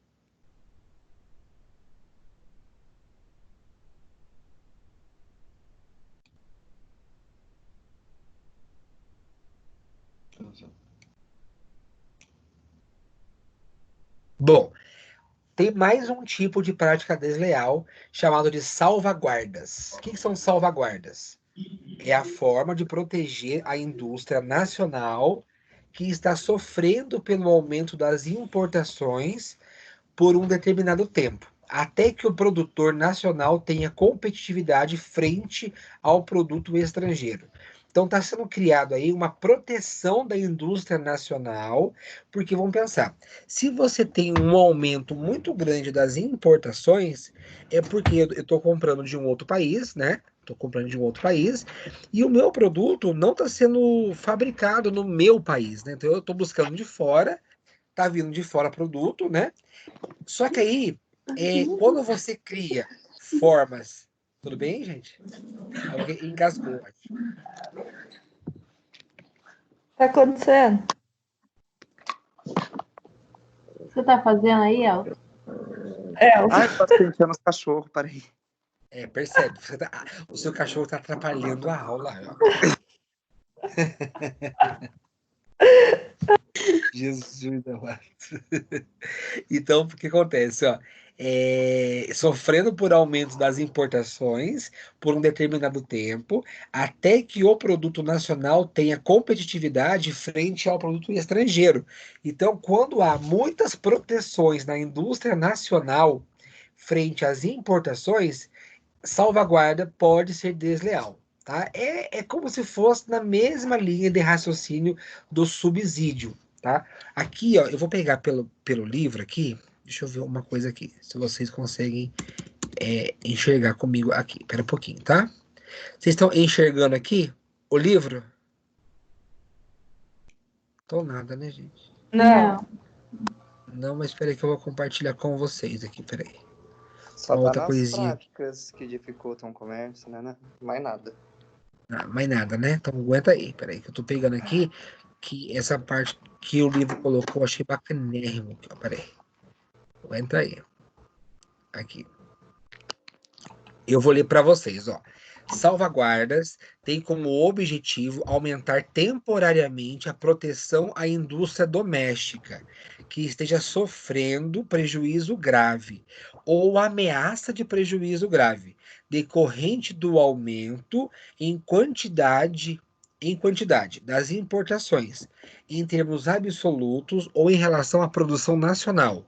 Bom, tem mais um tipo de prática desleal chamado de salvaguardas. O que são salvaguardas? É a forma de proteger a indústria nacional que está sofrendo pelo aumento das importações por um determinado tempo, até que o produtor nacional tenha competitividade frente ao produto estrangeiro. Então está sendo criado aí uma proteção da indústria nacional, porque vamos pensar, se você tem um aumento muito grande das importações, é porque eu estou comprando de um outro país, né? Estou comprando de um outro país e o meu produto não está sendo fabricado no meu país, né? Então eu estou buscando de fora, tá vindo de fora produto, né? Só que aí, quando você cria formas. Tudo bem, gente? Alguém engasgou, acho. Tá acontecendo? O que você tá fazendo aí, Elton? Ai, eu tô sentindo os cachorros, peraí. Percebe? O seu cachorro tá atrapalhando a aula. Ó. Jesus amado. Então, o que acontece? Ó, sofrendo por aumento das importações por um determinado tempo, até que o produto nacional tenha competitividade frente ao produto estrangeiro. Então, quando há muitas proteções na indústria nacional frente às importações, salvaguarda pode ser desleal. Tá? É como se fosse na mesma linha de raciocínio do subsídio. Tá? Aqui, ó, eu vou pegar pelo livro aqui. Deixa eu ver uma coisa aqui. Se vocês conseguem enxergar comigo aqui. Espera um pouquinho, tá? Vocês estão enxergando aqui o livro? Tô nada, né, gente? Não. Não, mas espera aí que eu vou compartilhar com vocês aqui. Espera aí. Só Uma tá outra nas coisinha. práticas que dificultam o comércio, né? Mais nada. Ah, mais nada, né? Então aguenta aí. Peraí, que eu tô pegando aqui. Que essa parte que o livro colocou, eu achei bacanérrimo. Aqui, ó, peraí. Aguenta aí. Aqui. Eu vou ler para vocês, ó. Salvaguardas tem como objetivo aumentar temporariamente a proteção à indústria doméstica que esteja sofrendo prejuízo grave ou ameaça de prejuízo grave decorrente do aumento em quantidade das importações, em termos absolutos ou em relação à produção nacional,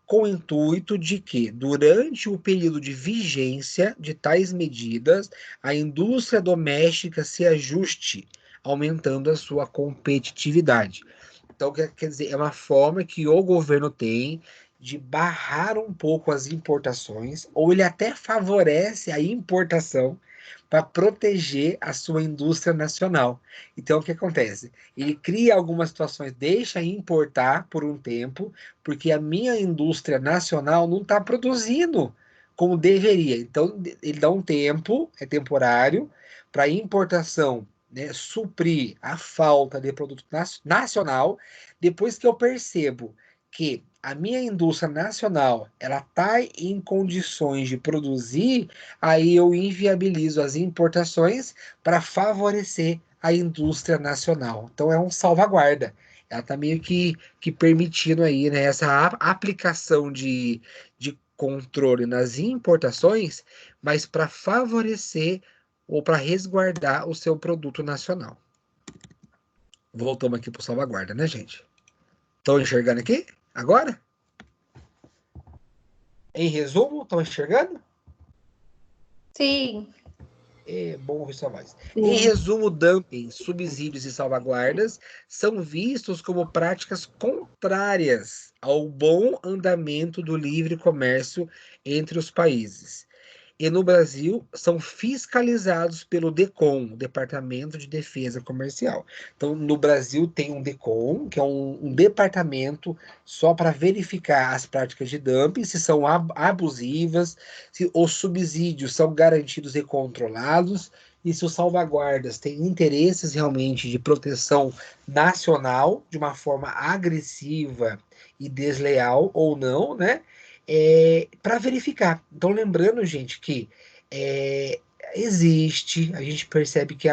com o intuito de que, durante o período de vigência de tais medidas, a indústria doméstica se ajuste, aumentando a sua competitividade. Então, quer dizer, é uma forma que o governo tem de barrar um pouco as importações, ou ele até favorece a importação para proteger a sua indústria nacional. Então, o que acontece? Ele cria algumas situações, deixa importar por um tempo, porque a minha indústria nacional não está produzindo como deveria. Então, ele dá um tempo, é temporário, para a importação, né, suprir a falta de produto nacional. Depois que eu percebo que a minha indústria nacional ela está em condições de produzir, aí eu inviabilizo as importações para favorecer a indústria nacional. Então é um salvaguarda. Ela está meio que permitindo aí, né, essa aplicação de controle nas importações, mas para favorecer ou para resguardar o seu produto nacional. Voltamos aqui para o salvaguarda, né, gente? Estão enxergando aqui? Agora? Em resumo, estão enxergando? Sim. É bom ouvir sua voz. Sim. Em resumo, dumping, subsídios e salvaguardas são vistos como práticas contrárias ao bom andamento do livre comércio entre os países. E no Brasil são fiscalizados pelo DECOM, Departamento de Defesa Comercial. Então, no Brasil tem um DECOM, que é um departamento só para verificar as práticas de dumping, se são abusivas, se os subsídios são garantidos e controlados, e se os salvaguardas têm interesses realmente de proteção nacional, de uma forma agressiva e desleal ou não, né? Para verificar. Então, lembrando, gente, que é, existe, a gente percebe que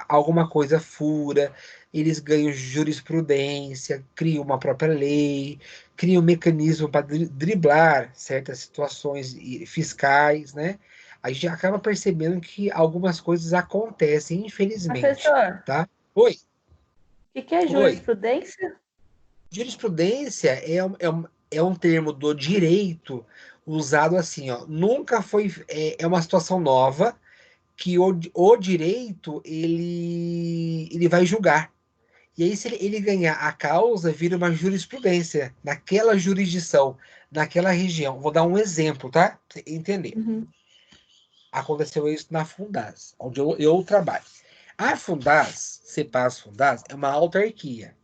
alguma coisa fura, eles ganham jurisprudência, criam uma própria lei, criam um mecanismo para driblar certas situações fiscais, né? A gente acaba percebendo que algumas coisas acontecem, infelizmente, Professor, tá? Oi, o que é oi. jurisprudência? Jurisprudência é um termo do direito usado assim, ó. Nunca foi. É uma situação nova que o direito ele vai julgar. E aí, se ele ganhar a causa, vira uma jurisprudência naquela jurisdição, naquela região. Vou dar um exemplo, tá? Pra você entender. Uhum. Aconteceu isso na Fundas, onde eu trabalho. A Fundas, CEPAS Fundas, é uma autarquia.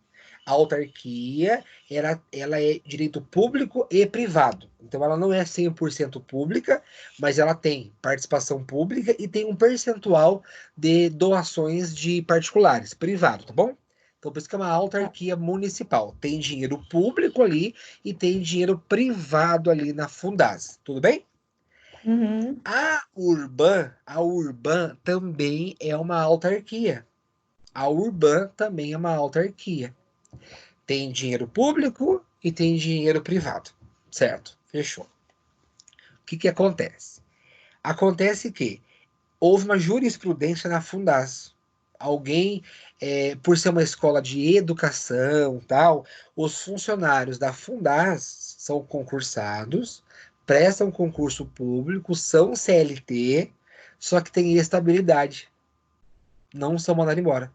A autarquia ela é direito público e privado. Então, ela não é 100% pública, mas ela tem participação pública e tem um percentual de doações de particulares, privado, tá bom? Então, por isso que é uma autarquia municipal. Tem dinheiro público ali e tem dinheiro privado ali na Fundas. Tudo bem? Uhum. A Urban também é uma autarquia. A Urban também é uma autarquia. Tem dinheiro público e tem dinheiro privado. Certo? Fechou. O que acontece? Acontece que houve uma jurisprudência na Fundas. Alguém, por ser uma escola de educação, tal, os funcionários da Fundas são concursados, prestam concurso público, são CLT, só que tem estabilidade. Não são mandados embora.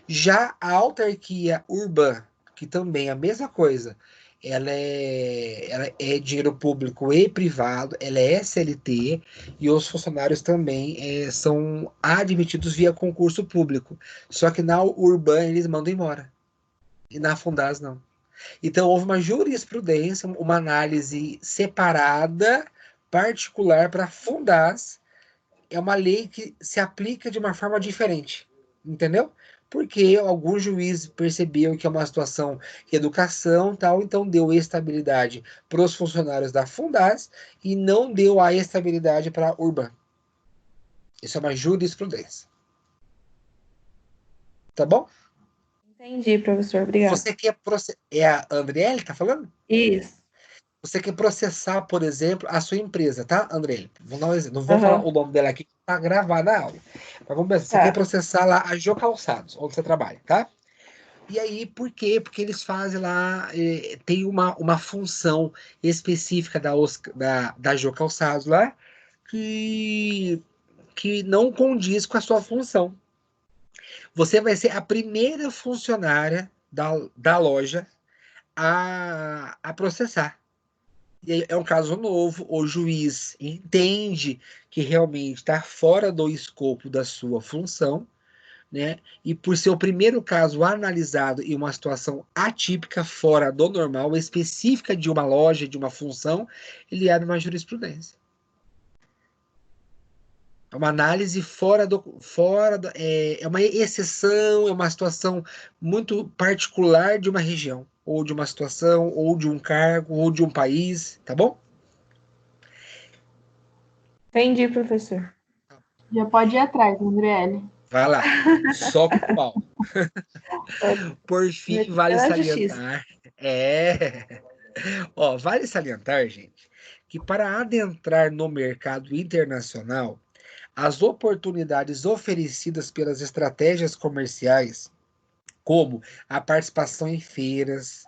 Já a autarquia urbana, que também é a mesma coisa, ela é dinheiro público e privado, ela é SLT, e os funcionários também são admitidos via concurso público. Só que na urbana eles mandam embora, e na Fundas não. Então houve uma jurisprudência, uma análise separada, particular para Fundas. É uma lei que se aplica de uma forma diferente, entendeu? Porque algum juiz percebeu que é uma situação de educação tal, então deu estabilidade para os funcionários da Fundas e não deu a estabilidade para a Urban. Isso é uma jurisprudência. Tá bom? Entendi, professor. Obrigada. Você quer processar. É a Andriele que tá falando? Isso. Você quer processar, por exemplo, a sua empresa, tá, Andriele? Vamos dar um exemplo. Não vou falar Aham. o nome dela aqui, que tá gravada a aula. Mas vamos pensar. Você quer Tá. processar lá a Jô Calçados, onde você trabalha, tá? E aí, por quê? Porque eles fazem lá, tem uma função específica da Jô Calçados lá, que, que não condiz com a sua função. Você vai ser a primeira funcionária da loja a processar. E aí é um caso novo, o juiz entende que realmente está fora do escopo da sua função, né? E por ser o primeiro caso analisado em uma situação atípica, fora do normal, específica de uma loja, de uma função, ele abre uma jurisprudência. É uma análise é uma exceção, é uma situação muito particular de uma região, ou de uma situação, ou de um cargo, ou de um país, tá bom? Entendi, professor. Já pode ir atrás, Andriele. Vai lá, soca o pau. Por fim, vale Pela justiça. salientar. Ó, vale salientar, gente, que para adentrar no mercado internacional, as oportunidades oferecidas pelas estratégias comerciais, como a participação em feiras,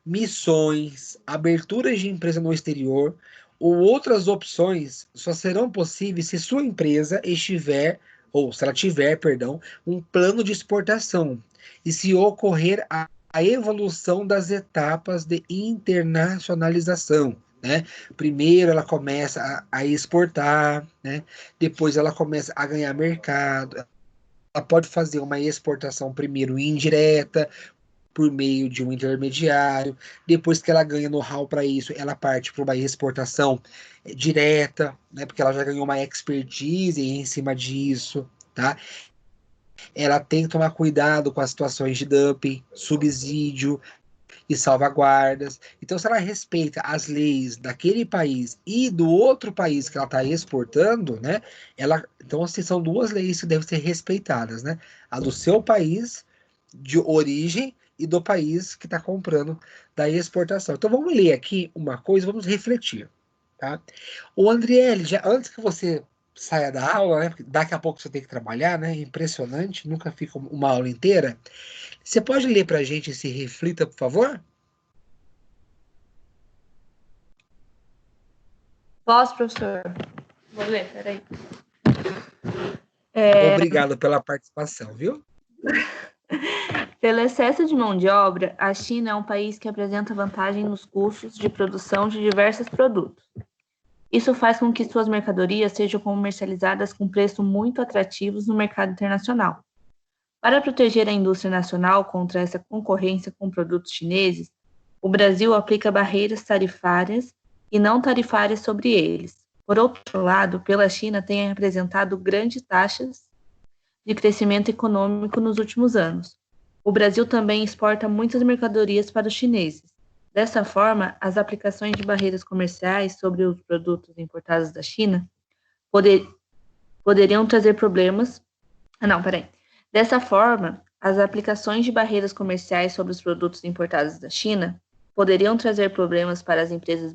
missões, aberturas de empresa no exterior ou outras opções, só serão possíveis se sua empresa estiver, ou se ela tiver, perdão, um plano de exportação e se ocorrer a evolução das etapas de internacionalização. Né? Primeiro ela começa a exportar, né? Depois ela começa a ganhar mercado. Ela pode fazer uma exportação primeiro indireta, por meio de um intermediário. Depois que ela ganha know-how para isso, ela parte para uma exportação direta, né? Porque ela já ganhou uma expertise em cima disso, tá? Ela tem que tomar cuidado com as situações de dumping, subsídio e salvaguardas. Então, se ela respeita as leis daquele país e do outro país que ela está exportando, né? Então, assim, são duas leis que devem ser respeitadas, né? A do seu país de origem e do país que está comprando da exportação. Então, vamos ler aqui uma coisa, vamos refletir, tá? O Andriele, já antes que você saia da aula, né? Porque daqui a pouco você tem que trabalhar, né? Impressionante, nunca fica uma aula inteira. Você pode ler para a gente esse reflita, por favor? Posso, professor? Vou ler, peraí. Obrigado pela participação, viu? Pelo excesso de mão de obra, a China é um país que apresenta vantagem nos custos de produção de diversos produtos. Isso faz com que suas mercadorias sejam comercializadas com preços muito atrativos no mercado internacional. Para proteger a indústria nacional contra essa concorrência com produtos chineses, o Brasil aplica barreiras tarifárias e não tarifárias sobre eles. Por outro lado, pela China tem apresentado grandes taxas de crescimento econômico nos últimos anos. O Brasil também exporta muitas mercadorias para os chineses. Dessa forma, as aplicações de barreiras comerciais sobre os produtos importados da China poderiam trazer problemas. Dessa forma, as aplicações de barreiras comerciais sobre os produtos importados da China poderiam trazer problemas para as empresas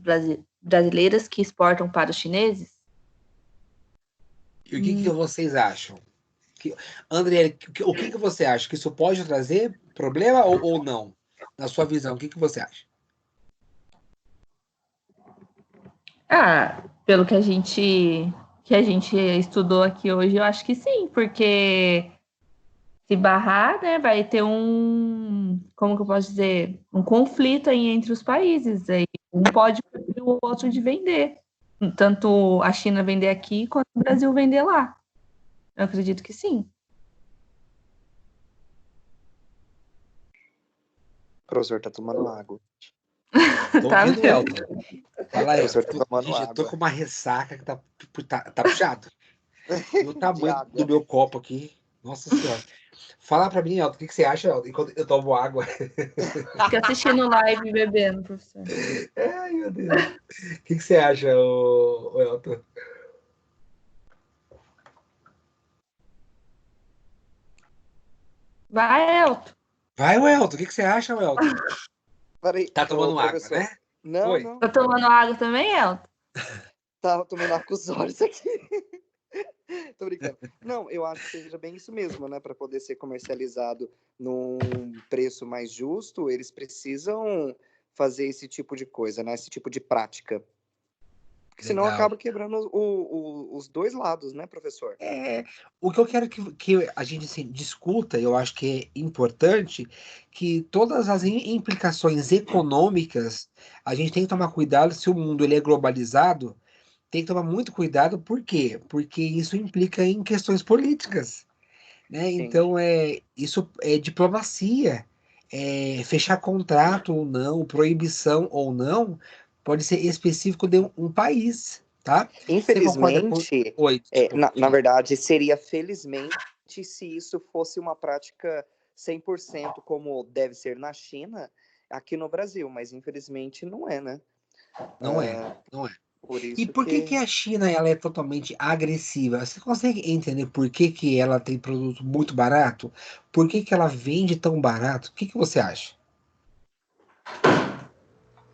brasileiras que exportam para os chineses? E o que vocês acham? André, o que você acha? Que isso pode trazer problema ou não? Na sua visão, o que você acha? Pelo que a gente estudou aqui hoje, eu acho que sim, porque se barrar, né, vai ter como que eu posso dizer, um conflito aí entre os países. Aí um pode proibir o outro de vender. Tanto a China vender aqui, quanto o Brasil vender lá. Eu acredito que sim. O professor tá tomando água. Tô Tá ouvindo o vendo? Elton. Fala aí. O professor tá tomando Gente, eu tô água. com uma ressaca que tá puxado. E o De tamanho do água. meu copo aqui. Nossa Senhora. Fala pra mim, Elton, o que você acha, Elton, enquanto eu tomo água? Fica assistindo live e bebendo, professor. Ai, meu Deus. O que você acha, Elton? Vai, Elton. Vai, Elton, o que você acha, Elton? Peraí, Tá tomando água, professor. né? Não, Oi. não. Tá tomando água também, Elton? Tava tomando água com os olhos aqui. Tô brincando. Não, eu acho que seja bem isso mesmo, né? Para poder ser comercializado num preço mais justo, eles precisam fazer esse tipo de coisa, né? Esse tipo de prática. senão Legal. acaba quebrando os dois lados, né, professor? O que eu quero que a gente assim, discuta, eu acho que é importante, que todas as implicações econômicas, a gente tem que tomar cuidado se o mundo ele é globalizado, tem que tomar muito cuidado, por quê? Porque isso implica em questões políticas, né? Sim. Então, isso é diplomacia, fechar contrato ou não, proibição ou não, pode ser específico de um país, tá? Você concorda com... Infelizmente, Oi, desculpa, na verdade, seria felizmente se isso fosse uma prática 100% como deve ser na China, aqui no Brasil, mas infelizmente não é, né? não é, não é. Por E isso por que que a China ela é totalmente agressiva? Você consegue entender por que ela tem produto muito barato? Por que ela vende tão barato? O que você acha?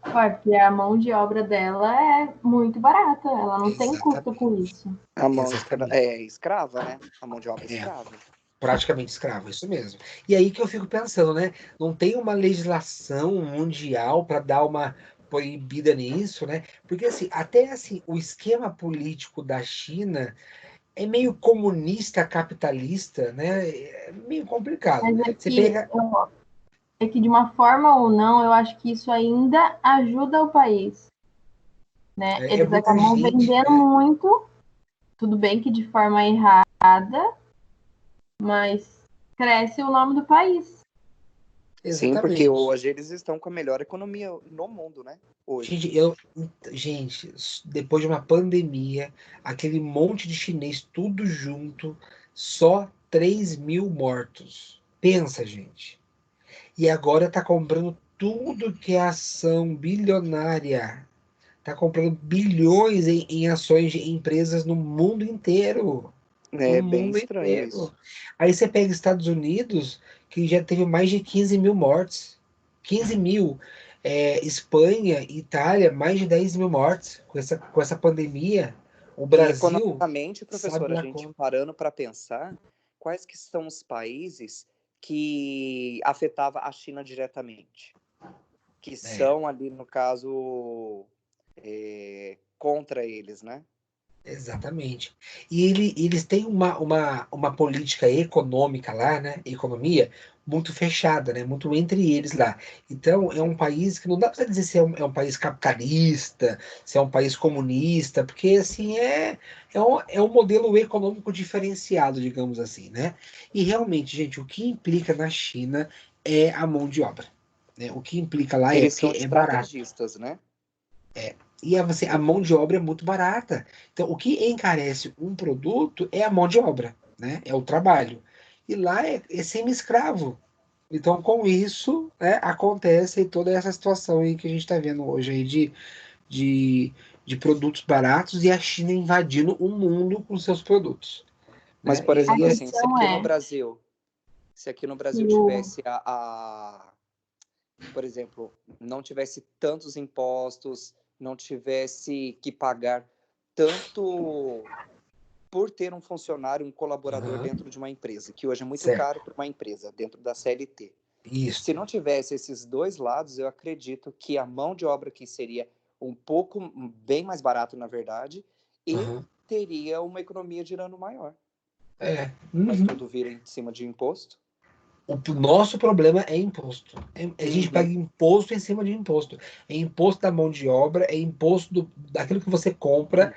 Porque a mão de obra dela é muito barata, ela não tem custo com Exatamente, isso. a mão exatamente. é escrava, né? A mão de obra É, escrava. praticamente escravo, isso mesmo. E aí que eu fico pensando, né? Não tem uma legislação mundial para dar uma proibida nisso, né? Porque assim, até assim, o esquema político da China é meio comunista capitalista, né? É meio complicado. Mas Você pega, é que de uma forma ou não, eu acho que isso ainda ajuda o país, né? é Eles muita acabam gente, vendendo né? muito, tudo bem que de forma errada, mas cresce o nome do país. Sim, porque Exatamente. hoje eles estão com a melhor economia no mundo, né? Hoje. Gente, depois de uma pandemia, aquele monte de chinês tudo junto, só 3.000 mortos. Pensa, gente. E agora tá comprando tudo que é ação bilionária. Tá comprando bilhões em ações de empresas no mundo inteiro. No É bem mundo estranho inteiro. isso. Aí você pega Estados Unidos, que já teve mais de 15.000 mortes. 15.000. Espanha, Itália, mais de 10.000 mortes com essa pandemia. O E Brasil, economicamente, sabe professor, a lá gente como. parando para pensar, quais que são os países que afetava a China diretamente? Que É. são ali, no caso, contra eles, né? Exatamente. E eles têm uma política econômica lá, né? Economia muito fechada, né? Muito entre eles lá. Então, é um país que não dá para dizer se é um país capitalista, se é um país comunista, porque assim é um modelo econômico diferenciado, digamos assim, né? E realmente, gente, o que implica na China é a mão de obra, né? O que implica lá é Eles são porque é barato. estrategistas, né? E a mão de obra é muito barata. Então, o que encarece um produto é a mão de obra, né? É o trabalho. E lá é semi-escravo. Então, com isso, né, acontece toda essa situação aí que a gente está vendo hoje aí de, de produtos baratos e a China invadindo o mundo com seus produtos, Mas, né? por E A aí, exemplo, assim, assim, questão é se aqui no que Brasil tivesse por exemplo, não tivesse tantos impostos, não tivesse que pagar tanto por ter um funcionário, um colaborador aham, dentro de uma empresa, que hoje é muito certo, caro para uma empresa, dentro da CLT. Se isso, não tivesse esses dois lados, eu acredito que a mão de obra aqui seria um pouco, bem mais barato, na verdade, e aham, teria uma economia girando maior. Mas uhum. tudo vira em cima de imposto. O nosso problema é imposto. A gente paga Uhum. imposto em cima de imposto. É imposto da mão de obra, é imposto daquilo que você compra,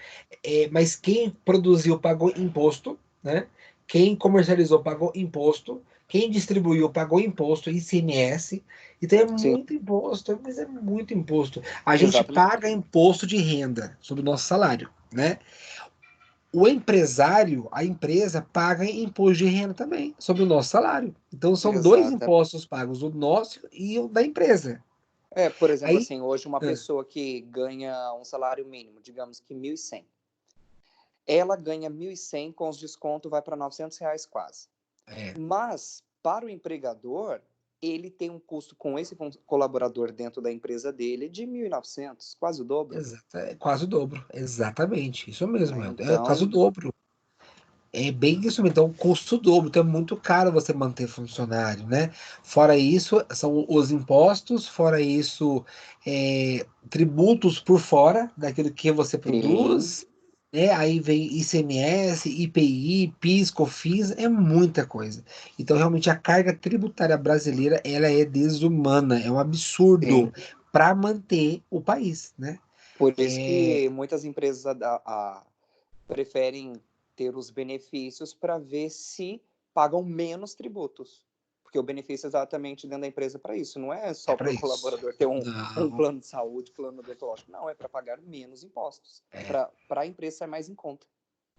mas quem produziu pagou imposto, né? Quem comercializou pagou imposto, quem distribuiu pagou imposto, ICMS. Então é Sim, muito imposto, mas é muito imposto. A gente exatamente. paga imposto de renda sobre o nosso salário, né? O empresário, a empresa, paga imposto de renda também sobre o nosso salário. Então são dois Exatamente. impostos pagos, o nosso e o da empresa. Por exemplo, Aí, assim, hoje uma ah, pessoa que ganha um salário mínimo, digamos que 1.100, ela ganha 1.100 com os descontos, vai para R$ 900 quase. é, Mas, para o empregador, ele tem um custo com esse colaborador dentro da empresa dele de 1.900, quase o dobro. é quase o dobro, exatamente, isso mesmo, Né? é quase o Então, dobro. É bem isso mesmo. Então, custo dobro. Então, é muito caro você manter funcionário, né? Fora isso, são os impostos. Fora isso, tributos por fora daquilo que você Sim, produz. Né? Aí vem ICMS, IPI, PIS, COFINS. É muita coisa. Então, realmente, a carga tributária brasileira, ela é desumana. É um absurdo sim. para manter o país, né? Por isso É, que muitas empresas preferem ter os benefícios para ver se pagam menos tributos. Porque o benefício é exatamente dentro da empresa para isso. Não é é só para para o isso. colaborador ter um Não. plano de saúde, plano odontológico. Não, é para pagar menos impostos. É. Para a empresa sair mais em conta.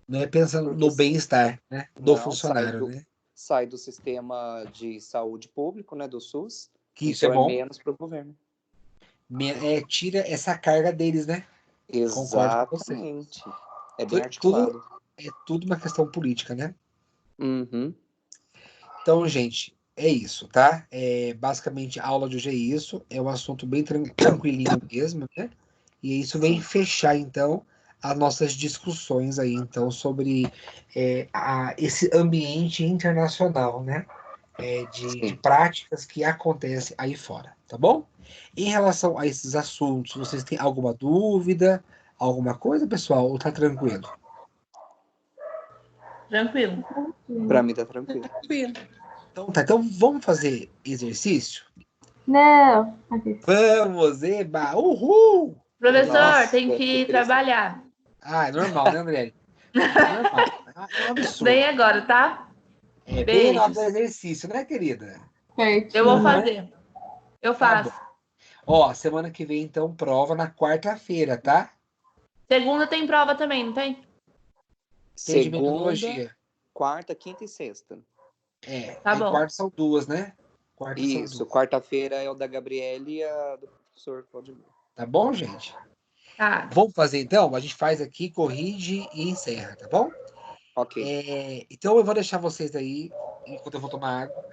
Não é pensando Porque no bem-estar, né, do não funcionário, né? sai do sistema de saúde público, né, do SUS. Que isso é Então é bom. menos para o governo. Tira essa carga deles, né? Concordo com você. Exatamente. É bem Tudo articulado. é tudo uma questão política, né? Uhum. Então, gente, é isso, tá? Basicamente, a aula de hoje é isso. É um assunto bem tranquilinho mesmo, né? E isso vem Sim. fechar, então, as nossas discussões aí, então, sobre esse ambiente internacional, né? De Sim. práticas que acontecem aí fora, tá bom? Em relação a esses assuntos, vocês têm alguma dúvida, alguma coisa, pessoal? Ou tá tranquilo? Tranquilo. Para mim tá tranquilo. Tranquilo. Então tá, então vamos fazer exercício? Não. Aqui. Vamos, eba, uhul! Professor, Nossa, tem que que ir triste. trabalhar. Ah, é normal, né, André? É normal. É um Vem absurdo. agora, tá? É bem na hora do Beijos. exercício, né, querida? Eu vou Não Pertinho. é? fazer. Eu Tá bom. faço. Ó, semana que vem, então, prova na quarta-feira, tá? Segunda tem prova também, não tem? Tem de Segunda, metodologia. quarta, quinta e sexta. Tá Aí bom. quarta são duas, né? Quarta são Isso, duas. quarta-feira é o da Gabriele e a do professor Claudio. Tá bom, gente? Tá. Vamos fazer então? A gente faz aqui, corrige e encerra, tá bom? Ok. Então eu vou deixar vocês aí, enquanto eu vou tomar água.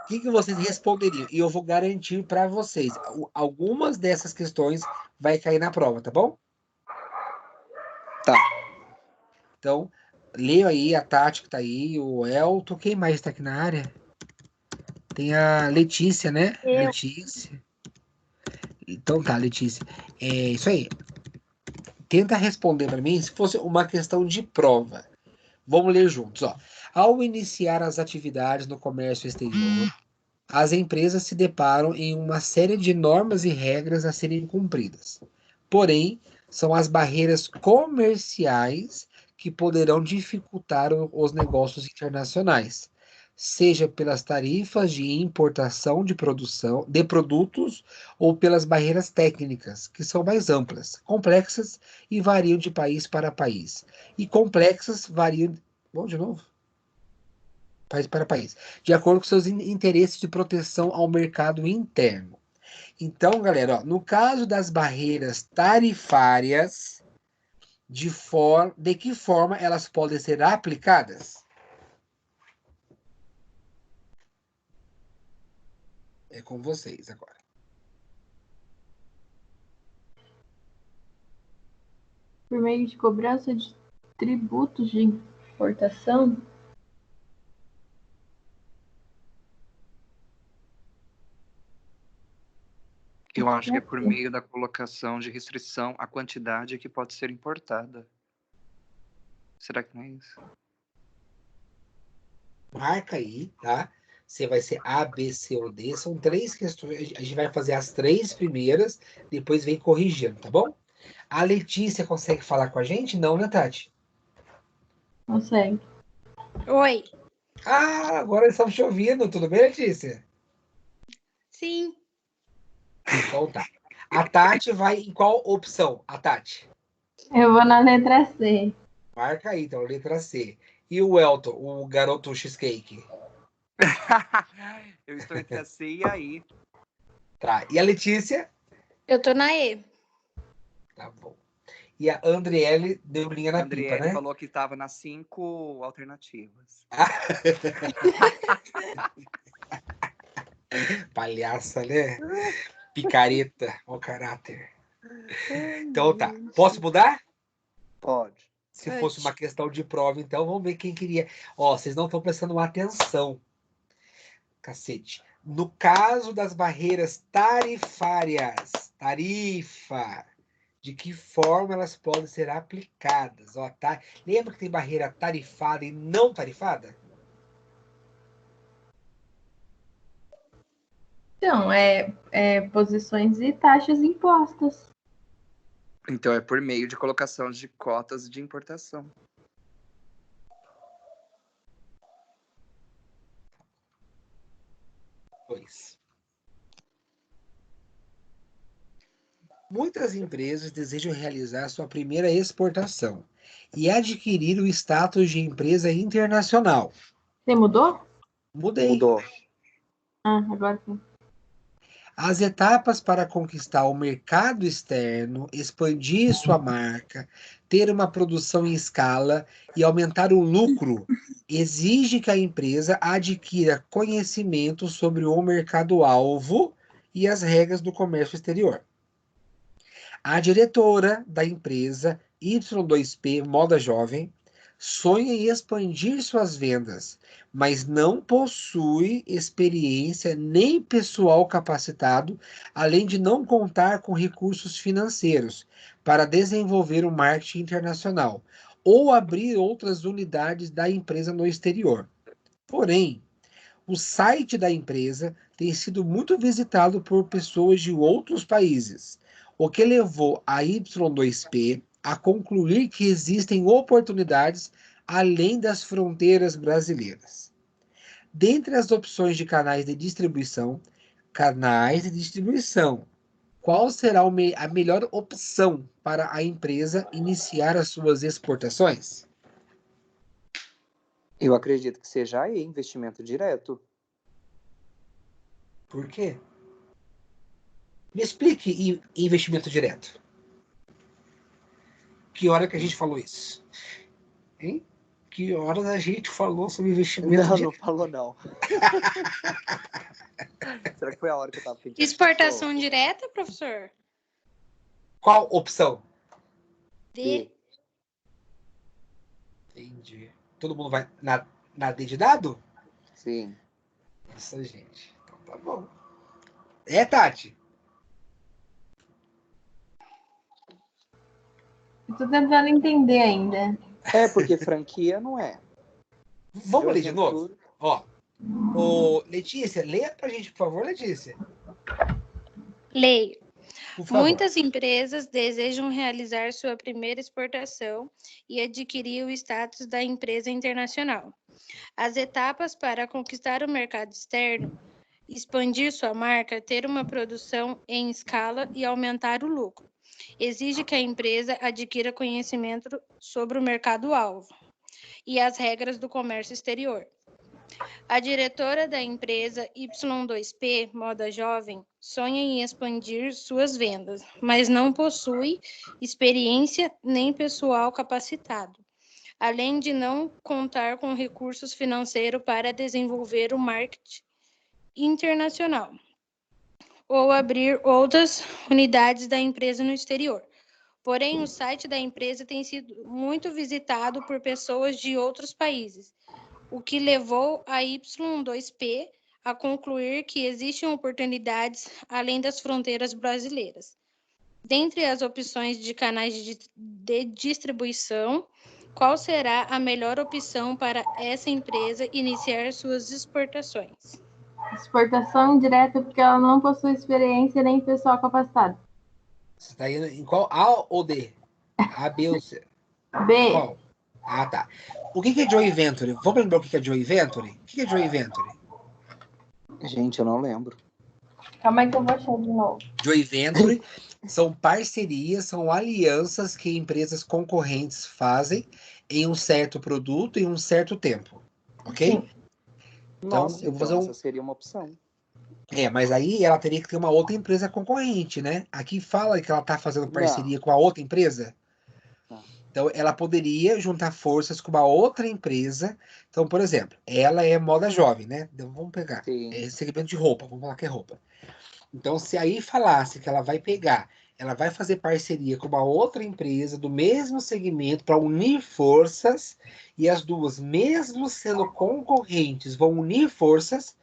O que vocês responderiam? E eu vou garantir para vocês. Algumas dessas questões vai cair na prova, tá bom? Tá. Então, leio aí a Tati que tá aí, o Elton. Quem mais está aqui na área? Tem a Letícia, né? Eu. Letícia. Então tá, Letícia. É isso aí. Tenta responder para mim se fosse uma questão de prova. Vamos ler juntos, ó. Ao iniciar as atividades no comércio exterior, as empresas se deparam em uma série de normas e regras a serem cumpridas. Porém, são as barreiras comerciais que poderão dificultar os negócios internacionais, seja pelas tarifas de importação de produção de produtos ou pelas barreiras técnicas, que são mais amplas, complexas e variam de país para país. E complexas variam. Bom, de novo? País para país, de acordo com seus interesses de proteção ao mercado interno. Então, galera, ó, no caso das barreiras tarifárias, de que forma elas podem ser aplicadas? É com vocês agora. Por meio de cobrança de tributos de importação. Eu acho que é por meio da colocação de restrição à quantidade que pode ser importada. Será que não é isso? Marca aí, tá? Você vai ser A, B, C ou D. São três questões. A gente vai fazer as três primeiras, depois vem corrigindo, tá bom? A Letícia consegue falar com a gente? Não, né, Tati? Consegue. Oi. Ah, agora estamos te ouvindo. Tudo bem, Letícia? Sim. Então tá. A Tati vai em qual opção? A Tati. Eu vou na letra C. Marca aí, então, letra C. E o Elton, o garoto cheesecake? Eu estou entre a C e a I. Tá. E a Letícia? Eu tô na E. Tá bom. E a Andriele deu linha A na pipa, Andriele né? falou que estava nas 5 alternativas. Palhaça, né? Picareta, mau caráter. Então tá. Posso mudar? Pode. Se fosse uma questão de prova, então, vamos ver quem queria. Ó, vocês não estão prestando atenção. Cacete. No caso das barreiras tarifárias, tarifa, de que forma elas podem ser aplicadas? Ó, tá? Lembra que tem barreira tarifada e não tarifada? Então, posições e taxas impostas. Então é por meio de colocação de cotas de importação. Pois. Muitas empresas desejam realizar sua primeira exportação e adquirir o status de empresa internacional. Você mudou? Mudei. Mudou. Agora sim. As etapas para conquistar o mercado externo, expandir sua marca, ter uma produção em escala e aumentar o lucro, exige que a empresa adquira conhecimento sobre o mercado-alvo e as regras do comércio exterior. A diretora da empresa Y2P Moda Jovem sonha em expandir suas vendas, mas não possui experiência nem pessoal capacitado, além de não contar com recursos financeiros para desenvolver o marketing internacional ou abrir outras unidades da empresa no exterior. Porém, o site da empresa tem sido muito visitado por pessoas de outros países, o que levou a Y2P a concluir que existem oportunidades além das fronteiras brasileiras. Dentre as opções de canais de distribuição, qual será a melhor opção para a empresa iniciar as suas exportações? Eu acredito que seja aí investimento direto. Por quê? Me explique investimento direto. Que hora que a gente falou isso? Hein? Que horas a gente falou sobre investimento direto? Não falou não. Será que foi a hora que eu tava pedindo? Exportação direta, professor? Qual opção? D. Entendi. Todo mundo vai na D de dado? Sim. Nossa, gente. Então tá bom. Tati? Eu tô tentando entender ainda. Porque franquia não é. Vamos ler de novo? Ó. Letícia, leia pra gente, por favor, Letícia. Leio. Por favor. Muitas empresas desejam realizar sua primeira exportação e adquirir o status da empresa internacional. As etapas para conquistar o mercado externo, expandir sua marca, ter uma produção em escala e aumentar o lucro. Exige que a empresa adquira conhecimento sobre o mercado-alvo e as regras do comércio exterior. A diretora da empresa Y2P Moda Jovem sonha em expandir suas vendas, mas não possui experiência nem pessoal capacitado, além de não contar com recursos financeiros para desenvolver o marketing internacional ou abrir outras unidades da empresa no exterior. Porém, o site da empresa tem sido muito visitado por pessoas de outros países, o que levou a Y2P a concluir que existem oportunidades além das fronteiras brasileiras. Dentre as opções de canais de distribuição, qual será a melhor opção para essa empresa iniciar suas exportações? Exportação direta porque ela não possui experiência nem pessoal capacitado. Você está indo em qual? A ou D? A, B ou C? B. Qual? Ah, tá. O que é Joint Venture? Vamos lembrar o que é Joint Venture? O que é Joint Venture? Gente, eu não lembro. Calma aí que eu vou achar de novo. Joint Venture são parcerias, são alianças que empresas concorrentes fazem em um certo produto em um certo tempo. Ok? Sim. Então, Nossa, eu vou fazer essa seria uma opção. mas aí ela teria que ter uma outra empresa concorrente, né? Aqui fala que ela está fazendo parceria com a outra empresa. Não. Então, ela poderia juntar forças com uma outra empresa. Então, por exemplo, ela é moda jovem, né? Então, vamos pegar. Sim. É segmento de roupa, vamos falar que é roupa. Então, se aí falasse que ela vai pegar ela vai fazer parceria com uma outra empresa do mesmo segmento para unir forças, e as duas, mesmo sendo concorrentes, vão unir forças.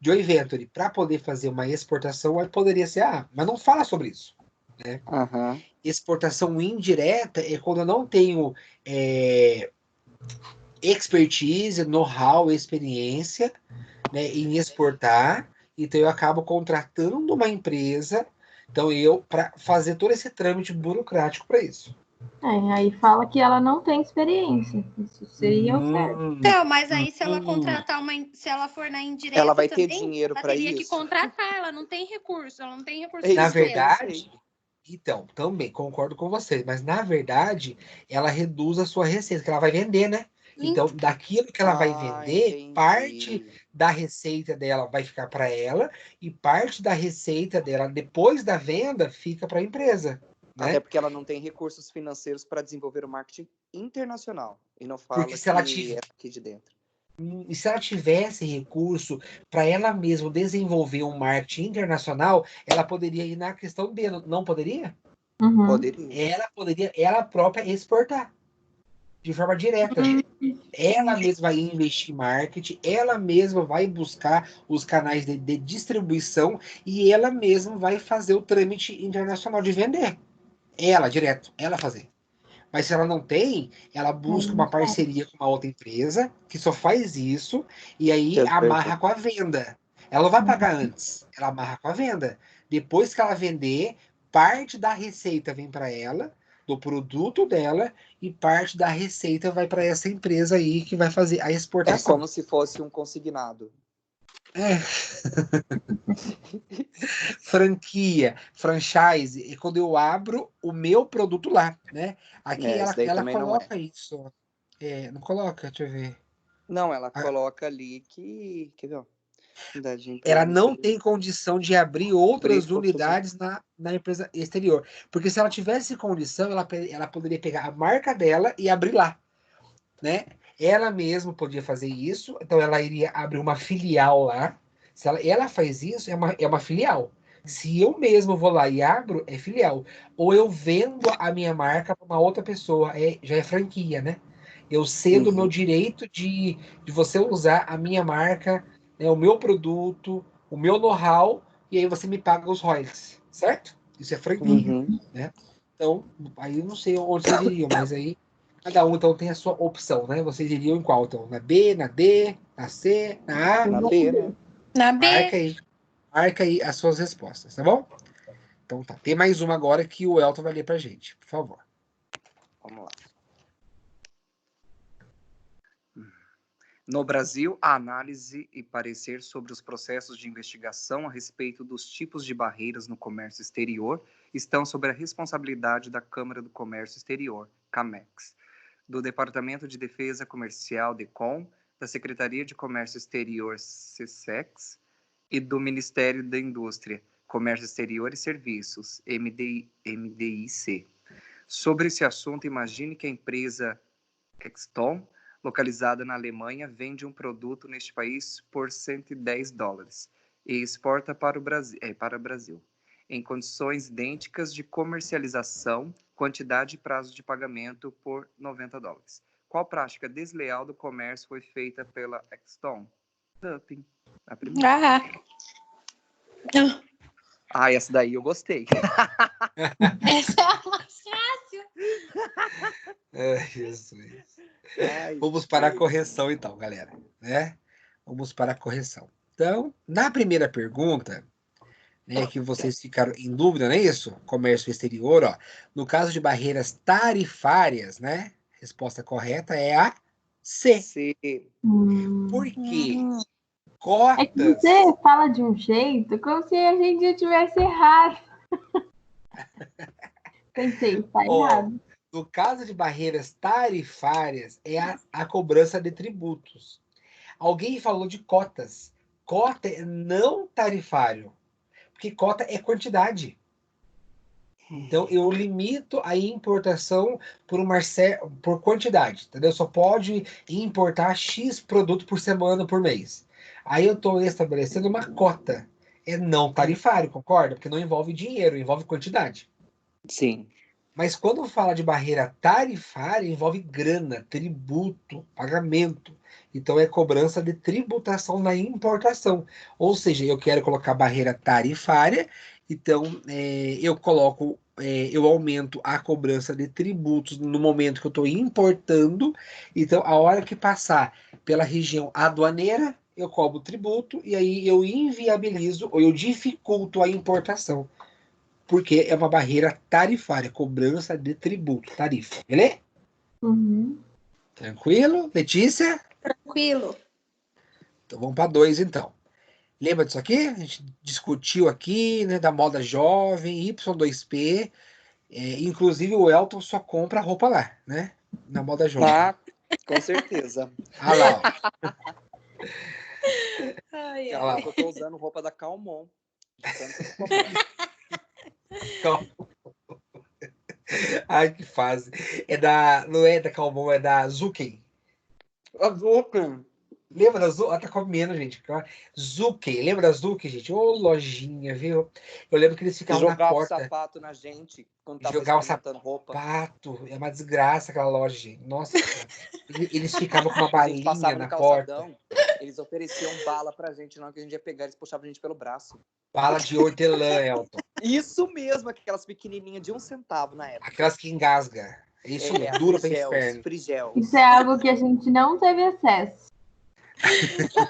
Joint venture, para poder fazer uma exportação, poderia ser, mas não fala sobre isso. Né? Aham. Exportação indireta é quando eu não tenho expertise, know-how, experiência, né, em exportar, então eu acabo contratando uma empresa, então para fazer todo esse trâmite burocrático para isso. Aí fala que ela não tem experiência. Isso seria o certo. Então, mas aí se ela contratar se ela for na indireta Ela vai ter também, dinheiro ela para teria que isso. contratar, ela não tem recurso É Na isso que eu verdade, pensei. então, também concordo com você, mas na verdade, ela reduz a sua receita, que ela vai vender, né? Então, daquilo que ela vai vender, parte Entendi. da receita dela vai ficar para ela e parte da receita dela, depois da venda, fica para a empresa, Até né? porque ela não tem recursos financeiros para desenvolver o marketing internacional. E não Porque fala se ela que é aqui de dentro. E se ela tivesse recurso para ela mesma desenvolver um marketing internacional, ela poderia ir na questão B, não poderia? Uhum. Poderia. Ela poderia, ela própria, exportar de forma direta. Ela mesma vai investir em marketing, ela mesma vai buscar os canais de distribuição e ela mesma vai fazer o trâmite internacional de vender. Ela, direto, ela fazer. Mas se ela não tem, ela busca uma parceria com uma outra empresa que só faz isso e aí amarra com a venda. Ela não vai pagar antes, ela amarra com a venda. Depois que ela vender, parte da receita vem para ela, do produto dela, e parte da receita vai para essa empresa aí que vai fazer a É exportação. como se fosse um consignado. Franquia, franchise, é quando eu abro o meu produto lá, né? Aqui Isso daí ela também não é. coloca isso. Não coloca, deixa eu ver. Não, ela coloca ali que. Quer ver? Ó? Ela não tem condição de abrir outras unidades na empresa exterior. Porque se ela tivesse condição, ela poderia pegar a marca dela e abrir lá, né? Ela mesma podia fazer isso, então ela iria abrir uma filial lá. Se ela faz isso, é uma filial. Se eu mesmo vou lá e abro, é filial. Ou eu vendo a minha marca para uma outra pessoa, já é franquia, né? Eu cedo o meu direito de você usar a minha marca, né, o meu produto, o meu know-how, e aí você me paga os royalties, certo? Isso é franquia, né? Então, aí eu não sei onde vocês iriam, mas aí cada um então tem a sua opção, né? Vocês iriam em qual? Então, na B, na D, na C, na A? Na B, né? Na B. Marca aí as suas respostas, tá bom? Então tá. Tem mais uma agora que o Elton vai ler pra gente, por favor. Vamos lá. No Brasil, a análise e parecer sobre os processos de investigação a respeito dos tipos de barreiras no comércio exterior estão sob a responsabilidade da Câmara do Comércio Exterior, CAMEX, do Departamento de Defesa Comercial, DECOM, da Secretaria de Comércio Exterior, SESEX, e do Ministério da Indústria, Comércio Exterior e Serviços, MDIC. Sobre esse assunto, imagine que a empresa Exton, localizada na Alemanha, vende um produto neste país por $110 e exporta para o Brasil, em condições idênticas de comercialização, quantidade e prazo de pagamento por $90. Qual prática desleal do comércio foi feita pela Exton? Dumping. A primeira. Essa daí eu gostei. Essa é a mais fácil. Ai, Jesus. Ai, Vamos para a correção, então, galera. Né? Vamos para a correção. Então, na primeira pergunta, né, que vocês ficaram em dúvida, não é isso? Comércio exterior, ó. No caso de barreiras tarifárias, né? Resposta correta é a C. C. Por quê? É que Cotas. você fala de um jeito como se a gente já tivesse errado. Pensei, tá errado. No caso de barreiras tarifárias, é a cobrança de tributos. Alguém falou de cotas. Cota é não tarifário, porque cota é quantidade. Então, eu limito a importação por quantidade, entendeu? Só pode importar X produto por semana, por mês. Aí eu estou estabelecendo uma cota. É não tarifário, concorda? Porque não envolve dinheiro, envolve quantidade. Sim. Mas quando fala de barreira tarifária, envolve grana, tributo, pagamento. Então, é cobrança de tributação na importação. Ou seja, eu quero colocar barreira tarifária, então eu aumento a cobrança de tributos no momento que eu estou importando. Então, a hora que passar pela região aduaneira, eu cobro tributo e aí eu inviabilizo ou eu dificulto a importação. Porque é uma barreira tarifária, cobrança de tributo, tarifa. Beleza? Uhum. Tranquilo? Letícia? Tranquilo. Então vamos para 2, então. Lembra disso aqui? A gente discutiu aqui, né, da moda jovem, Y2P. Inclusive o Elton só compra roupa lá, né? Na moda jovem. Ah, com certeza. Ah lá, Ai, ó. Olha lá. Eu tô usando roupa da Calmon. De tanto que eu comprei. Ai, que fase. Não é da Calmon, é da Zuken. Lembra da Zuken? Ela tá comendo, gente. Zuken. Lembra da Zuken, gente? Ô, lojinha, viu? Eu lembro que eles ficavam na Jogava o porta. sapato na gente quando tava Jogar o experimentando roupa. sapato. É uma desgraça aquela loja, gente. Nossa Senhora. Eles ficavam com uma A gente balinha passava na no porta. calçadão, eles ofereciam bala pra gente, na hora que a gente ia pegar, eles puxavam a gente pelo braço. Bala de hortelã, Elton. Isso mesmo, aquelas pequenininhas de 1 centavo na época. Aquelas que engasga. Isso É, dura pra frigels, inferno. frigels. Isso é algo que a gente não teve acesso.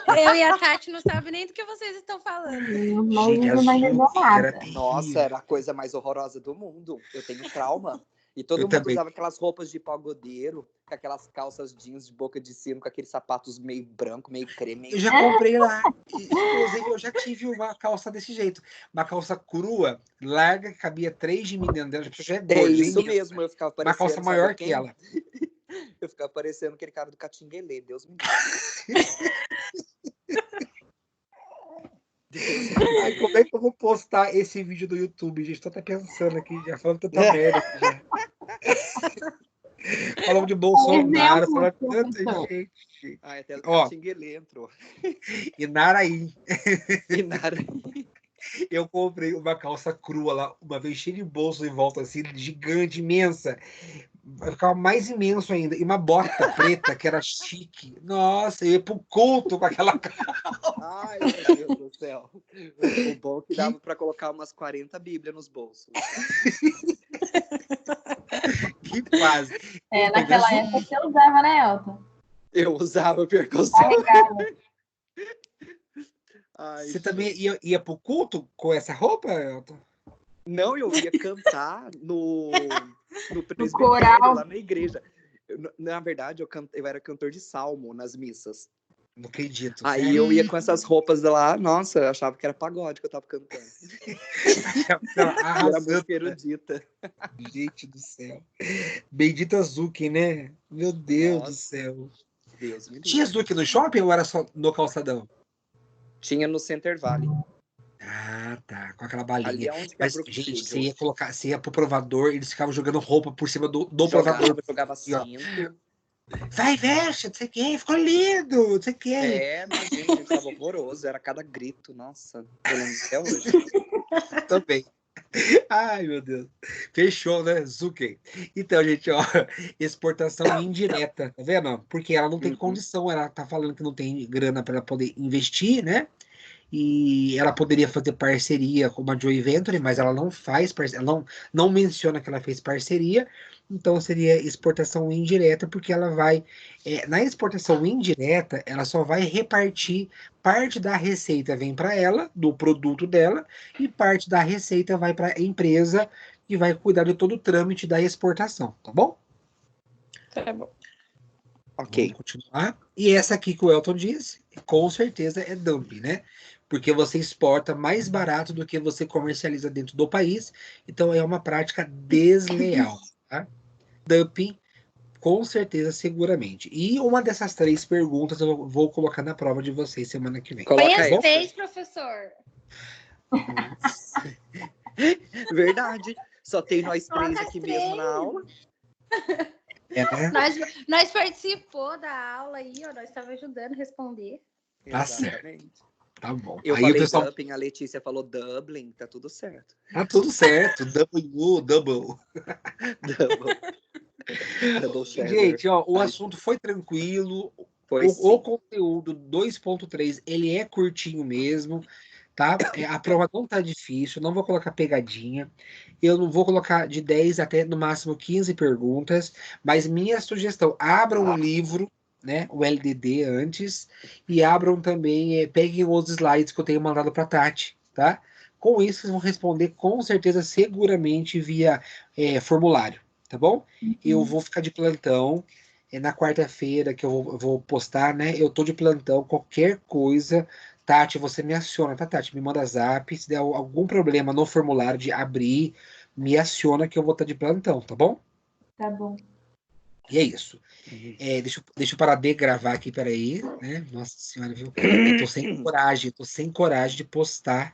Eu e a Tati não sabem nem do que vocês estão falando. Mas Gente, não vai entender azul era nada. Nossa, terrível. era a coisa mais horrorosa do mundo. Eu tenho trauma. E todo Eu mundo também. usava aquelas roupas de pagodeiro, com aquelas calças jeans de boca de sino, com aqueles sapatos meio branco, meio creme. Eu já comprei lá. Inclusive, eu já tive uma calça desse jeito. Uma calça crua, larga, que cabia 3 de mim dentro dela. A pessoa já é É gorda, isso imensa. mesmo, eu ficava Uma parecendo, calça sabe maior quem? que ela. Eu ficava parecendo aquele cara do Catinguelê, Deus me livre. Ai, como é que eu vou postar esse vídeo do YouTube, gente? Tô até pensando aqui, já falando tanta merda aqui já. Falamos de Bolsonaro, Exemplo, falando de tanta professor. gente. Ah, até o Ó. Catinguelê entrou. E Naraí. E nada. Eu comprei uma calça crua lá, uma vez cheia de bolso em volta, assim, gigante, imensa. Vai ficar mais imenso ainda. E uma bota preta, que era chique. Nossa, eu ia pro culto com aquela calça. Ai, meu Deus do céu. O bom é que dava pra colocar umas 40 bíblias nos bolsos. Que fase. Naquela época você usava, né, Elton? Eu usava percussão. Ai, Você também ia pro culto com essa roupa, Elton? Não, eu ia cantar no presbitério, coral. lá na igreja. Na verdade, eu era cantor de salmo nas missas. Não acredito. Aí sério? eu ia com essas roupas lá, nossa, eu achava que era pagode que eu tava cantando. Era Arrasando, música né? erudita. Gente do céu. Bendita Zuki, né? Meu Deus do Nossa. céu. Deus me Tinha livre. Zuki no shopping ou era só no calçadão? Tinha no Center Valley. Ah, tá. Com aquela Ali balinha. é onde que é Mas, Brook gente, Studio. você ia pro provador, eles ficavam jogando roupa por cima do provador. Jogava Aqui, ó. cinto. Vai, veste, não sei o que, ficou lindo, não sei o que. Imagina, a gente tava horroroso. Era cada grito, nossa. Eu lembro até hoje. Também. Ai, meu Deus. Fechou, né? Zuki. Então, gente, ó, exportação indireta, tá vendo? Porque ela não tem Uhum. condição, ela tá falando que não tem grana para poder investir, né? E ela poderia fazer parceria com a Joy Venture, mas ela não faz parceria, não menciona que ela fez parceria, então seria exportação indireta, porque ela vai, na exportação indireta, ela só vai repartir parte da receita vem para ela, do produto dela, e parte da receita vai para a empresa que vai cuidar de todo o trâmite da exportação, tá bom? Tá bom. Ok. Vamos continuar. E essa aqui que o Elton disse, com certeza é dumping, né? Porque você exporta mais barato do que você comercializa dentro do país, então é uma prática desleal, tá? Dumping, com certeza, seguramente. E uma dessas 3 perguntas eu vou colocar na prova de vocês semana que vem. Coloca Põe aí. as 3, professor. Verdade. Só tem nós 3 Coloca aqui as mesmo 3. na aula. Né? Nós participou da aula aí, ó. Nós estávamos ajudando a responder. Tá certo. Exatamente. Tá bom. Eu Aí o falei pessoal... Dublin, a Letícia falou Dublin, tá tudo certo. Tá tudo certo. Double. Double, double cheddar. Gente, ó, o assunto foi tranquilo. Foi O sim. conteúdo 2.3, ele é curtinho mesmo, tá? A prova não tá difícil, não vou colocar pegadinha. Eu não vou colocar de 10 até no máximo 15 perguntas, mas minha sugestão, abram o livro, né, o LDD antes, e abram também, peguem os slides que eu tenho mandado para Tati, tá? Com isso, vocês vão responder com certeza, seguramente, via formulário, tá bom? Eu vou ficar de plantão. Na quarta-feira que eu vou postar, né? Eu tô de plantão, qualquer coisa, Tati, você me aciona, tá, Tati? Me manda zap, se der algum problema no formulário de abrir, me aciona que eu vou estar de plantão, tá bom? Tá bom. E é isso. Deixa eu parar de gravar aqui, peraí, né? Nossa senhora, viu? Eu tô sem coragem de postar